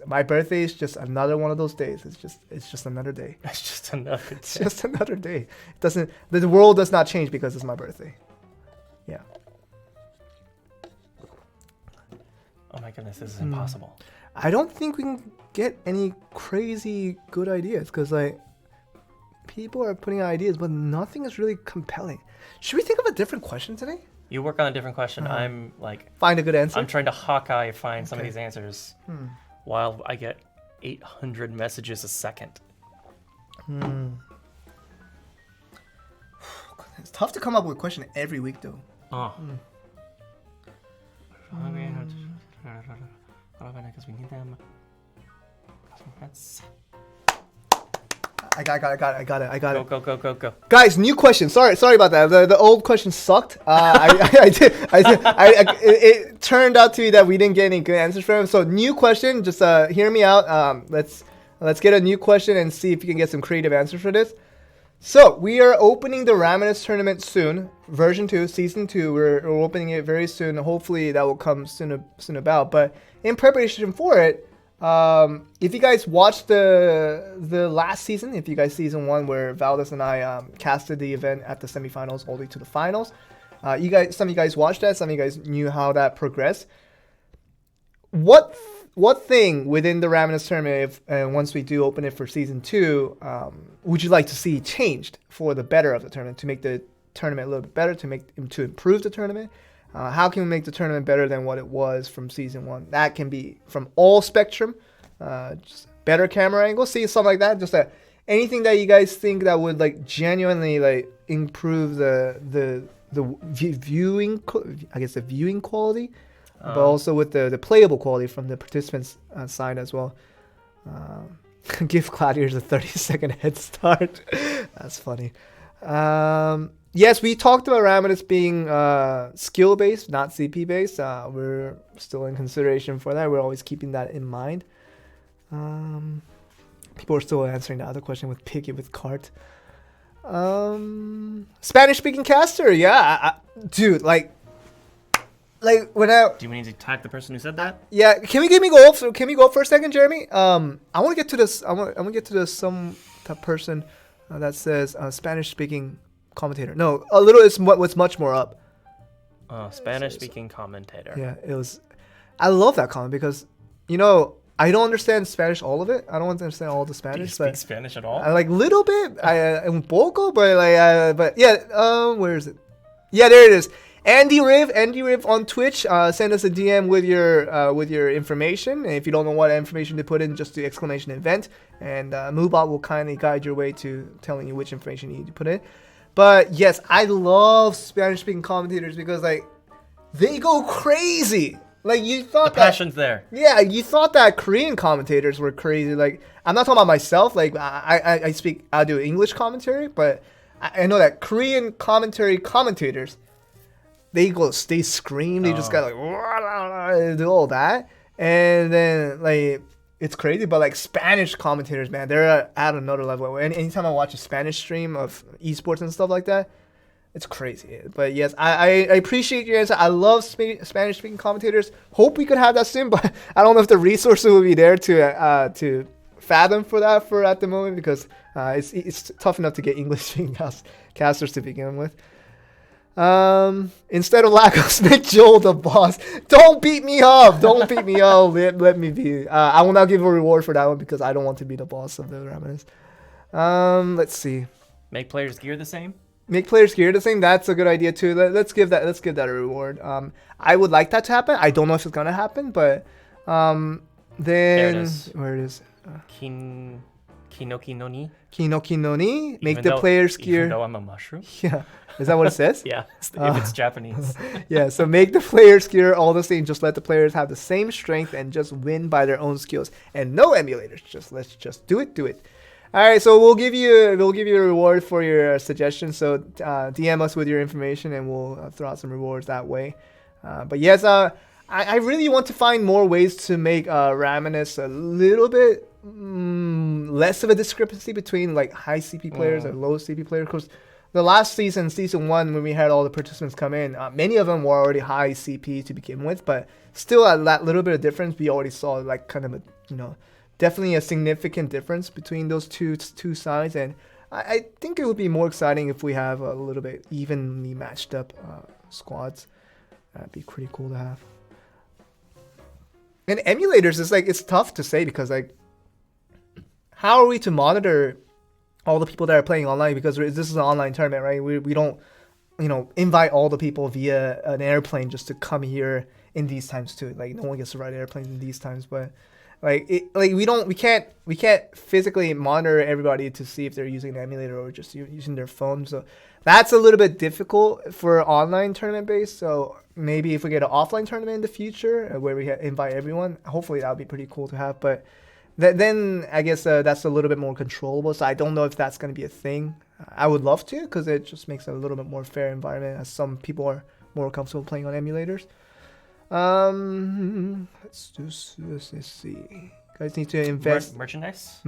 My birthday is just another one of those days. It's just another day. It's just another. It's just another day. It doesn't. The world does not change because it's my birthday. Yeah. Oh my goodness, this is impossible. I don't think we can get any crazy good ideas because like people are putting out ideas, but nothing is really compelling. Should we think of a different question today? You work on a different question. I'm like, Find a good answer. I'm trying to Hawkeye find some of Okay. these answers while I get 800 messages a second. It's tough to come up with a question every week though. Oh. I got it. Go. Guys, new question. Sorry about that. The old question sucked. It turned out to be that we didn't get any good answers from him. So new question. Just hear me out. Let's get a new question and see if you can get some creative answers for this. So we are opening the Raminus tournament soon. Version 2, Season 2. We're opening it very soon. Hopefully that will come soon about. But in preparation for it, if you guys watched the last season, if you guys season 1 where Valdez and I casted the event at the semifinals all the way to the finals, some of you guys watched that, some of you guys knew how that progressed. What thing within the Raminus tournament, once we do open it for season 2, would you like to see changed for the better of the tournament, to make the tournament a little bit better, to improve the tournament? How can we make the tournament better than what it was from season 1? That can be from all spectrum, just better camera angle, see something like that. Just anything that you guys think that would like genuinely like improve the viewing, I guess the viewing quality, but also with the playable quality from the participants' side as well. Give Gladiators a 30-second head start. That's funny. Yes, we talked about Raminus being skill-based, not CP-based. We're still in consideration for that. We're always keeping that in mind. People are still answering the other question with picky with cart. Spanish-speaking caster, yeah. Dude, like when I... Do you need to tag the person who said that? Yeah, can we go for a second, Jeremy? I want to get to this. I want to get to this. That person that says Spanish-speaking commentator. No, a little. It's what's much more up. Spanish-speaking commentator. Yeah, it was. I love that comment because, I don't understand Spanish, all of it. I don't understand all the Spanish. Do you speak Spanish at all? I like little bit. Un poco, but yeah. Where is it? Yeah, there it is. Andy Riv on Twitch. Send us a DM with your information. And if you don't know what information to put in, just the exclamation event, and Moobot will kindly guide your way to telling you which information you need to put in. But yes, I love Spanish-speaking commentators because like they go crazy. Like you thought the passion's there. Yeah, you thought that Korean commentators were crazy. Like I'm not talking about myself. Like I do English commentary, but I know that Korean commentators. They scream. They just got like do all that, and then like it's crazy. But like Spanish commentators, man, they're at another level. And anytime I watch a Spanish stream of esports and stuff like that, it's crazy. But yes, I appreciate your answer. I love Spanish-speaking commentators. Hope we could have that soon, but I don't know if the resources will be there to fathom for that at the moment because it's tough enough to get English-speaking casters to begin with. Instead of Lagos, make Joel the boss. Don't beat me up. Let me be. I will not give a reward for that one because I don't want to be the boss of the Raminus. Let's see. Make players gear the same. Make players gear the same. That's a good idea too. Let's give that a reward. I would like that to happen. I don't know if it's gonna happen, but Then There it is. where it is? Kinoki no ni. Kinoki no ni. Make Even the though- player's Even gear. though I'm a mushroom. Yeah. Is that what it says? Yeah, if it's Japanese. Yeah, so make the player's gear all the same. Just let the players have the same strength and just win by their own skills. And no emulators. Let's just do it. All right, so we'll give you a reward for your suggestion. So DM us with your information, and we'll throw out some rewards that way. But yes, I really want to find more ways to make Raminus a little bit less of a discrepancy between like high CP players and low CP players. Because the last season 1, when we had all the participants come in, many of them were already high CP to begin with, but still at that little bit of difference, we already saw like kind of a, definitely a significant difference between those two sides. And I think it would be more exciting if we have a little bit evenly matched up squads. That'd be pretty cool to have. And emulators is like, it's tough to say because like, how are we to monitor all the people that are playing online, because this is an online tournament, right? We don't, invite all the people via an airplane just to come here in these times too. Like no one gets to ride airplanes in these times, but we can't physically monitor everybody to see if they're using an emulator or just using their phone. So that's a little bit difficult for online tournament based. So maybe if we get an offline tournament in the future where we invite everyone, hopefully that would be pretty cool to have. But then I guess that's a little bit more controllable. So I don't know if that's going to be a thing. I would love to, because it just makes it a little bit more fair environment, as some people are more comfortable playing on emulators. Let's see. You guys need to invest merchandise.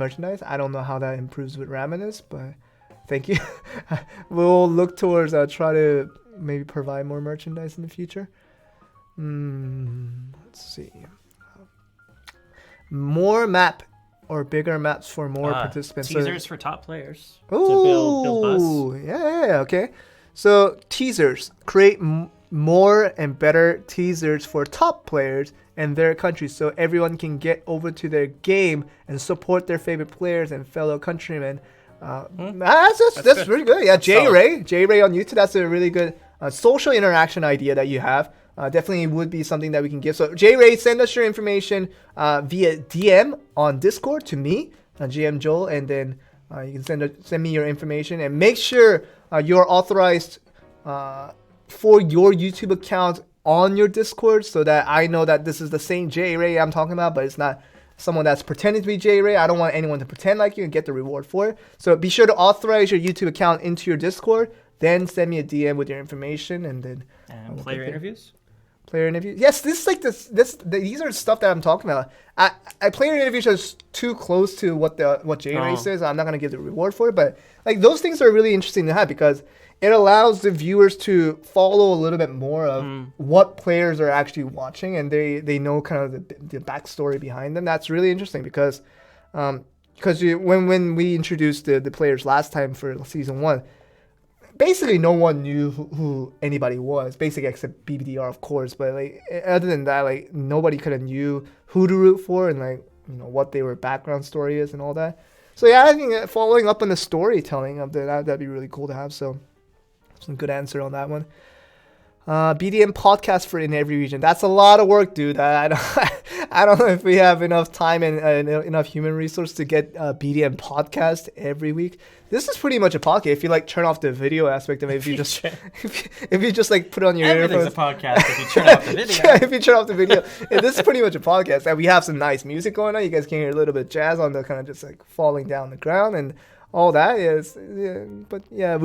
I don't know how that improves with Raminus, but thank you. We'll look towards try to maybe provide more merchandise in the future. Let's see. More map or bigger maps for more participants. Teasers for top players. Ooh, to build buzz. Yeah, okay. So teasers, create more and better teasers for top players and their countries, so everyone can get over to their game and support their favorite players and fellow countrymen. That's really good. Yeah, J Ray on YouTube. That's a really good social interaction idea that you have. Definitely would be something that we can give. So J Ray, send us your information via DM on Discord to me, GM Joel, and then you can send me your information, and make sure you're authorized for your YouTube account on your Discord, so that I know that this is the same J Ray I'm talking about, but it's not someone that's pretending to be J Ray. I don't want anyone to pretend like you and get the reward for it. So be sure to authorize your YouTube account into your Discord, then send me a DM with your information, and then player interviews. Player interviews. Yes, these are stuff that I'm talking about. Player interviews are too close to what J Ray says. I'm not gonna give the reward for it, but like those things are really interesting to have, because it allows the viewers to follow a little bit more of what players are actually watching, and they know kind of the backstory behind them. That's really interesting, because when we introduced the players last time for season 1, basically no one knew who anybody was, basically except BBDR, of course. But like other than that, like nobody kind of knew who to root for and like what their background story is and all that. So yeah, I think following up on the storytelling of that'd be really cool to have. So some good answer on that one. BDM podcast for in every region. That's a lot of work, dude. I don't know if we have enough time and enough human resource to get a BDM podcast every week. This is pretty much a podcast. If you like turn off the video aspect of it, if you just like put on your Everything's earphones. a podcast if you turn off the video. Yeah, if you turn off the video. This is pretty much a podcast. And we have some nice music going on. You guys can hear a little bit of jazz on the kind of just like falling down the ground and all that is, yeah, but yeah,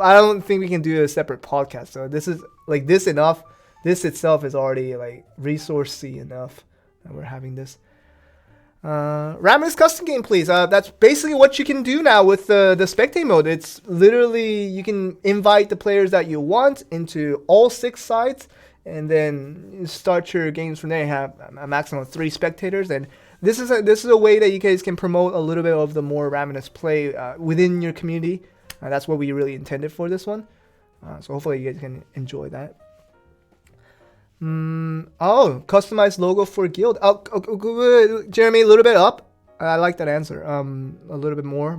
I don't think we can do a separate podcast. So this is like this enough. This itself is already like resourcey enough that we're having this. Raminus custom game, please. That's basically what you can do now with the Spectator Mode. It's literally you can invite the players that you want into all 6 sides, and then you start your games from there. You have a maximum of 3 spectators, and this is a way that you guys can promote a little bit of the more Raminus play within your community. That's what we really intended for this one. So hopefully you guys can enjoy that. Customized logo for guild. Jeremy, a little bit up. I like that answer. A little bit more.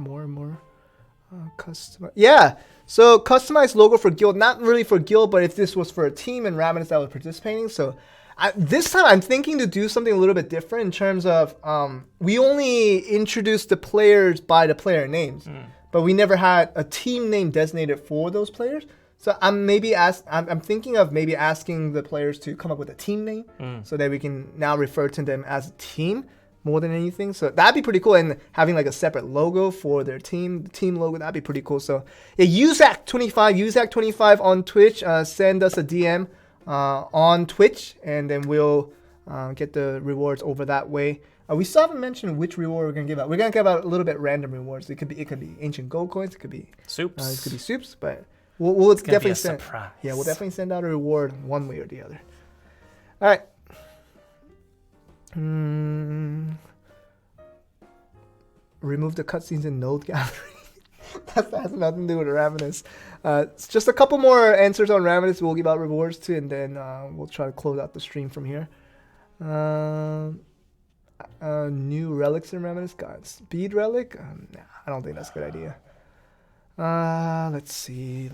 Yeah. So customized logo for guild, not really for guild, but if this was for a team and Raminus that was participating. So This time I'm thinking to do something a little bit different in terms of we only introduced the players by the player names, but we never had a team name designated for those players. So I'm thinking of maybe asking the players to come up with a team name so that we can now refer to them as a team more than anything. So that'd be pretty cool. And having like a separate logo for their team, the team logo, that'd be pretty cool. So yeah, Uzak25 on Twitch. Send us a DM on Twitch, and then we'll get the rewards over that way. We still haven't mentioned which reward we're gonna give out. We're gonna give out a little bit random rewards. It could be ancient gold coins. It could be soups. It could be soups, but we'll definitely send. Surprise. Yeah, we'll definitely send out a reward one way or the other. All right. Remove the cutscenes in node gallery. That has nothing to do with Ravenous. It's just a couple more answers on Ravenous. We'll give out rewards to, and then we'll try to close out the stream from here. New relics in Ravenous. God, speed relic? Nah, I don't think that's a good idea. Let's see.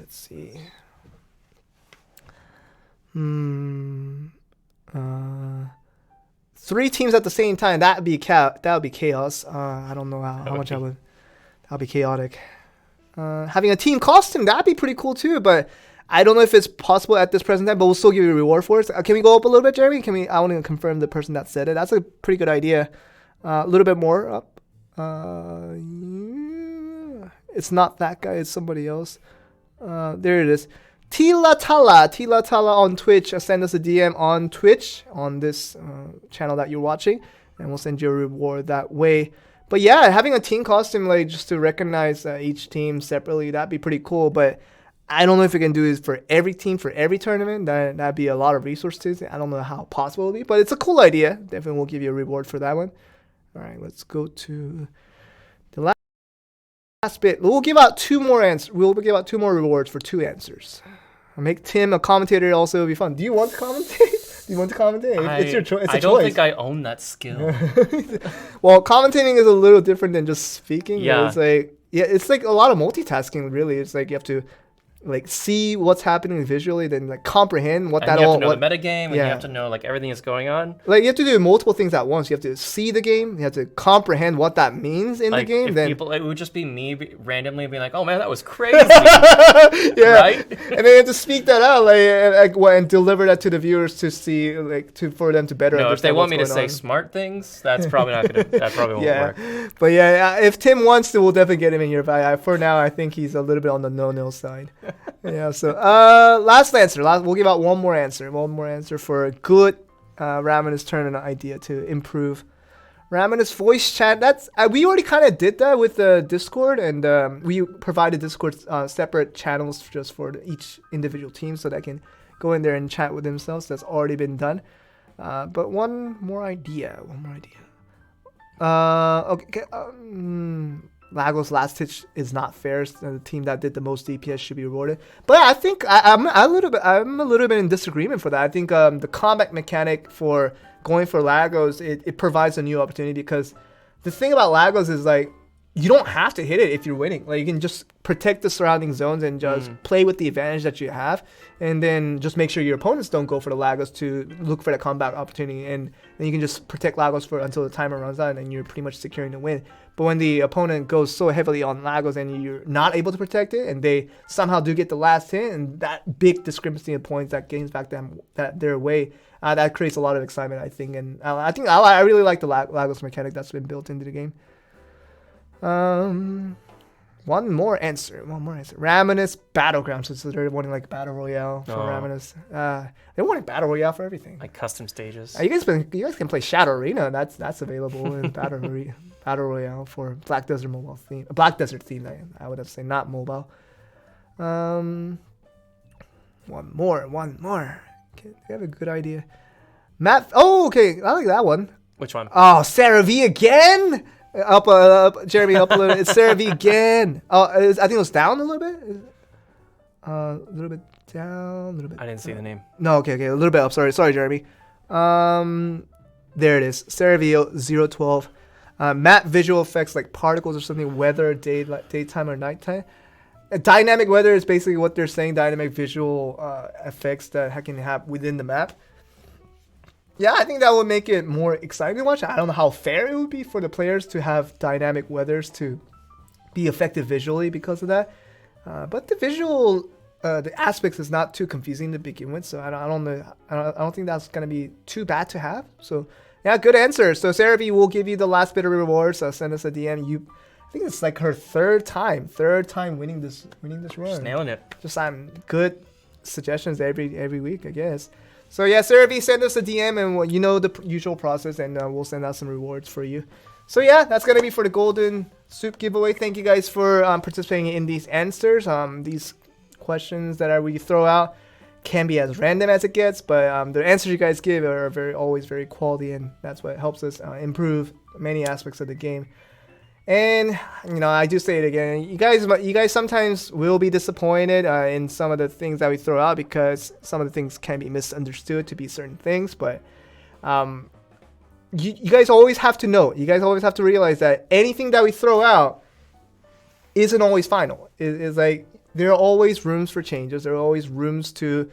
3 teams at the same time. That would be chaos. I don't know how much I would. That would be chaotic. Having a team costume, that'd be pretty cool too. But I don't know if it's possible at this present time. But we'll still give you a reward for it. Can we go up a little bit, Jeremy? I want to confirm the person that said it. That's a pretty good idea. A little bit more up. Yeah. It's not that guy. It's somebody else. There it is. Tila Tala on Twitch. Send us a DM on Twitch on this channel that you're watching, and we'll send you a reward that way. But yeah, having a team costume, like just to recognize each team separately, that'd be pretty cool. But I don't know if we can do this for every team for every tournament. That'd be a lot of resources. I don't know how possible it'll be, but it's a cool idea. Definitely, we'll give you a reward for that one. All right, let's go to the last bit. We'll give out 2 more answers. We'll give out 2 more rewards for 2 answers. I'll make Tim a commentator. Also, it'll be fun. Do you want to commentate? It's your choice. I don't think I own that skill. Well, commentating is a little different than just speaking. Yeah. It's like a lot of multitasking. Really, it's like you have to like see what's happening visually, then like comprehend what and that you all. have to know the metagame, and you have to know like everything that's going on. Like you have to do multiple things at once. You have to see the game. You have to comprehend what that means in the game. Then it would just be me randomly being like, "Oh man, that was crazy." Yeah, right. And then you have to speak that out, and deliver that to the viewers to see, for them to better understand. If they want me to say on. Smart things, that's probably not gonna. That probably won't work. But yeah, if Tim wants to, we'll definitely get him in here. But for now, I think he's a little bit on the no side. Yeah. So last answer. We'll give out one more answer. One more answer for a good Ravenous tournament idea to improve Ravenous voice chat. We already kind of did that with the Discord, and we provided Discord separate channels just for each individual team, so they can go in there and chat with themselves. That's already been done. But one more idea. Okay. Lagos Last Hitch is not fair. The team that did the most DPS should be rewarded. But I think I'm a little bit in disagreement for that. I think the combat mechanic for going for Lagos, it provides a new opportunity, because the thing about Lagos is like you don't have to hit it if you're winning. Like you can just protect the surrounding zones and just play with the advantage that you have, and then just make sure your opponents don't go for the Lagos to look for the combat opportunity, and then you can just protect Lagos until the timer runs out, and you're pretty much securing the win. But when the opponent goes so heavily on Lagos and you're not able to protect it, and they somehow do get the last hit, and that big discrepancy in points that gains back their way, that creates a lot of excitement, I think. And I really like the Lagos mechanic that's been built into the game. One more answer. Ravenous Battlegrounds. So they're wanting like Battle Royale for Ravenous. They're wanting Battle Royale for everything. Like custom stages. You guys can play Shadow Arena. That's available in Battle Royale for Black Desert mobile theme. Black Desert theme. I would have to say, not mobile. One more. Okay, I have a good idea. Matt. Oh, okay. I like that one. Which one? Oh, Sarah V again. Up, Jeremy, up a little. It's Sarah V again. I think it was down a little bit. A little bit down, a little bit. I didn't see the name. No, okay, a little bit up. Sorry, Jeremy. There it is. Sarah V 012. Map visual effects like particles or something, weather, daytime or nighttime. Dynamic weather is basically what they're saying. Dynamic visual effects that can have within the map. Yeah, I think that would make it more exciting to watch. I don't know how fair it would be for the players to have dynamic weathers to be effective visually because of that. But the visual, the aspects is not too confusing to begin with, so I don't know. I don't think that's gonna be too bad to have. So yeah, good answer. So Sarah V will give you the last bit of rewards. Send us a DM. I think it's like her third time winning this run. Just nailing it. Just good suggestions every week, I guess. So yeah, Sarah V, send us a DM and you know the usual process, and we'll send out some rewards for you. So yeah, that's gonna be for the Golden Soup giveaway. Thank you guys for participating in these answers. These questions that we throw out can be as random as it gets, but the answers you guys give are always very quality, and that's what helps us improve many aspects of the game. And I do say it again, you guys sometimes will be disappointed in some of the things that we throw out, because some of the things can be misunderstood to be certain things, but you guys always have to know, you guys always have to realize that anything that we throw out isn't always final. It's like there are always rooms for changes, there are always rooms to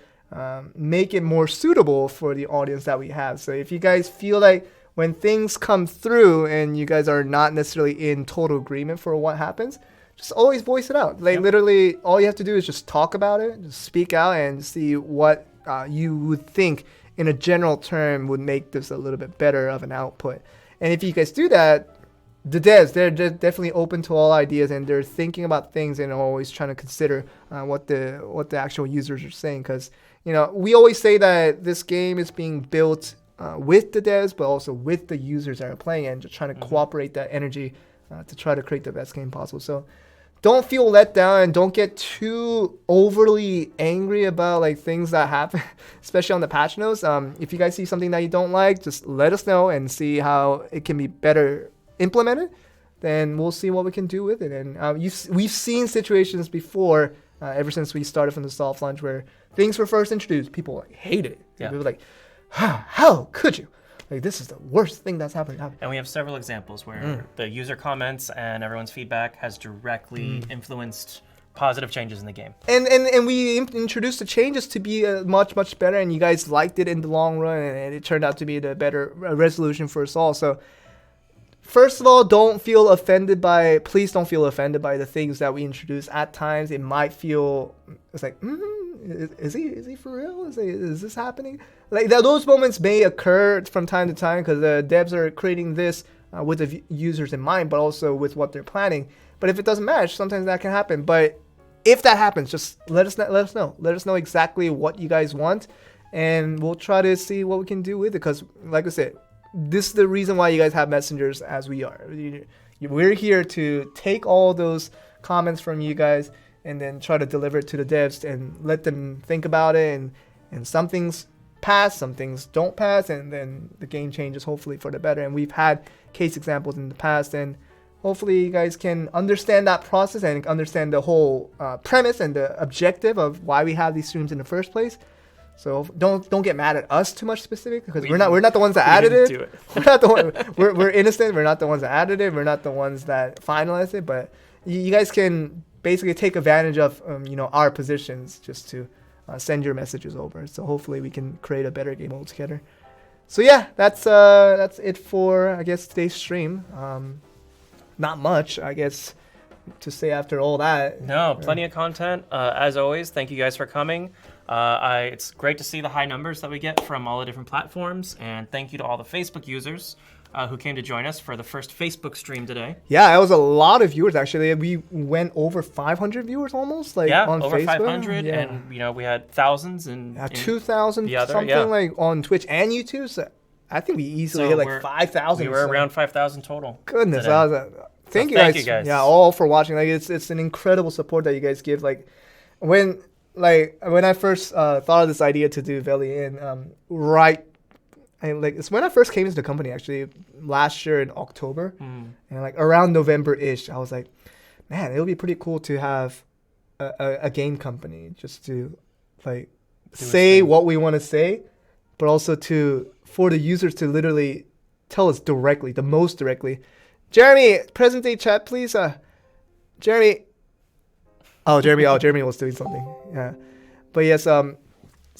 make it more suitable for the audience that we have. So if you guys feel like when things come through and you guys are not necessarily in total agreement for what happens, just always voice it out. Like literally all you have to do is just talk about it, just speak out and see what you would think in a general term would make this a little bit better of an output. And if you guys do that, the devs, they're definitely open to all ideas, and they're thinking about things and always trying to consider what the actual users are saying. Because we always say that this game is being built with the devs, but also with the users that are playing, and just trying to cooperate that energy to try to create the best game possible. So don't feel let down, and don't get too overly angry about like things that happen, especially on the patch notes. If you guys see something that you don't like, just let us know and see how it can be better implemented. Then we'll see what we can do with it. And we've seen situations before, ever since we started from the soft launch, where things were first introduced, people hated it. People were like, how could you? Like, this is the worst thing that's happened. And we have several examples where the user comments and everyone's feedback has directly influenced positive changes in the game. And we introduced the changes to be much better, and you guys liked it in the long run, and it turned out to be the better resolution for us all. So first of all, please don't feel offended by the things that we introduce. At times it might feel, it's like, is he for real? Is this happening? Like those moments may occur from time to time, because the devs are creating this with the users in mind, but also with what they're planning. But if it doesn't match, sometimes that can happen. But if that happens, just let us know. Let us know exactly what you guys want, and we'll try to see what we can do with it. Because, like I said, this is the reason why you guys have messengers as we are. We're here to take all those comments from you guys and then try to deliver it to the devs and let them think about it. And some things pass, some things don't pass, and then the game changes, hopefully for the better. And we've had case examples in the past, and hopefully you guys can understand that process and understand the whole premise and the objective of why we have these streams in the first place. So don't get mad at us too much specific, because we're not the ones that added it. We're not the one. We're innocent. We're not the ones that added it. We're not the ones that finalized it. But you guys can basically take advantage of our positions just to send your messages over. So hopefully we can create a better game altogether. So yeah, that's it for, I guess, today's stream. Not much, I guess, to say after all that. No, plenty of content. As always, thank you guys for coming. It's great to see the high numbers that we get from all the different platforms, and thank you to all the Facebook users who came to join us for the first Facebook stream today. Yeah, it was a lot of viewers, actually. We went over 500 viewers almost, on over Facebook. 500, and we had thousands and 2,000 like on Twitch and YouTube. So I think we easily hit like 5,000. We were around 5,000 total. Goodness, thank you guys. Yeah, all for watching. Like it's an incredible support that you guys give. Like when I first thought of this idea to do Velia Inn, it's when I first came into the company, actually last year in October, and like around November-ish, I was like, man, it would be pretty cool to have a game company just to like say what we want to say, but also for the users to literally tell us directly, the most directly. Jeremy, present day chat, please. Jeremy. Jeremy was doing something. Yeah, but yes.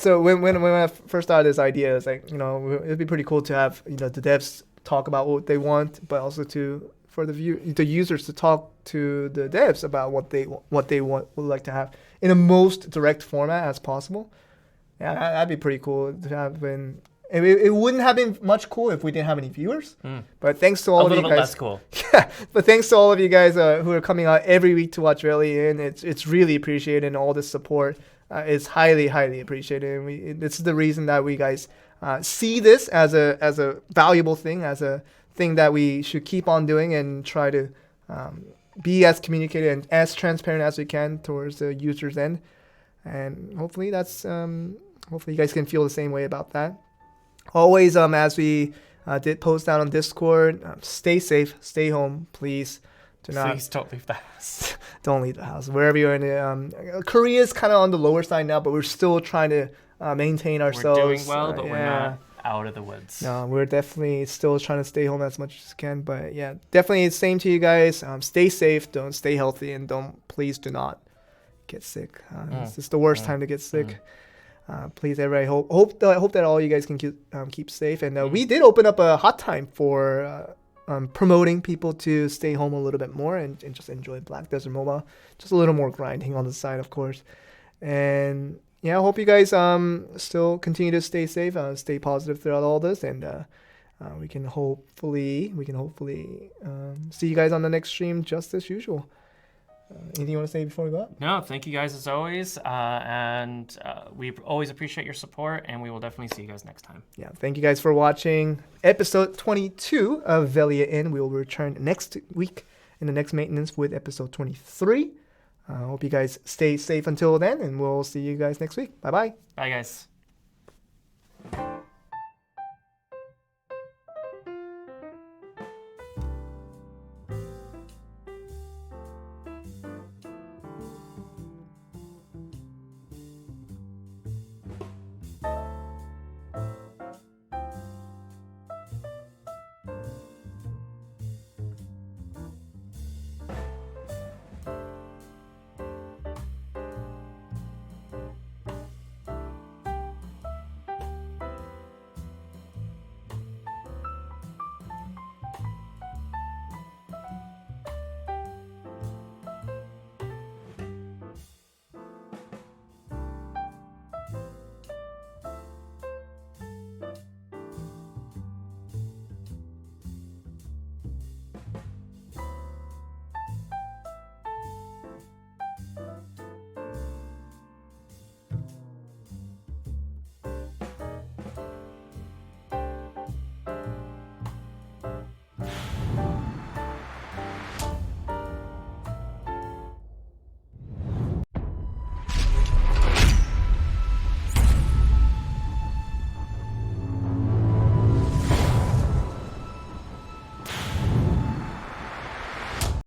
So when I first started this idea, it's like, it'd be pretty cool to have, the devs talk about what they want, but also for the users to talk to the devs about what they would like to have in the most direct format as possible. Yeah, that'd be pretty cool to have. It wouldn't have been much cool if we didn't have any viewers. But thanks to all of you guys. A little bit less cool. Yeah, but thanks to all of you guys who are coming out every week to watch Velia Inn. It's really appreciated, and all the support is highly, highly appreciated. And this is the reason that we guys see this as a valuable thing, as a thing that we should keep on doing and try to be as communicated and as transparent as we can towards the user's end. And hopefully hopefully you guys can feel the same way about that. Always, as we did post out on Discord, stay safe, stay home, please. Please don't leave the house. Don't leave the house. Wherever you're in, Korea is kind of on the lower side now, but we're still trying to maintain ourselves. We're doing well, but we're not out of the woods. No, we're definitely still trying to stay home as much as we can. But yeah, definitely the same to you guys. Stay safe, don't stay healthy, and please do not get sick. It's just the worst time to get sick. Please, everybody, hope that all you guys can keep safe. And we did open up a hot time for promoting people to stay home a little bit more and just enjoy Black Desert Mobile. Just a little more grinding on the side, of course. And yeah, I hope you guys still continue to stay safe, stay positive throughout all this, and we can hopefully see you guys on the next stream just as usual. Anything you want to say before we go up? No, thank you guys as always, and we always appreciate your support, and we will definitely see you guys next time. Yeah, thank you guys for watching episode 22 of Velia Inn. We will return next week in the next maintenance with episode 23. Hope you guys stay safe until then, and we'll see you guys next week. Bye-bye. Bye, guys.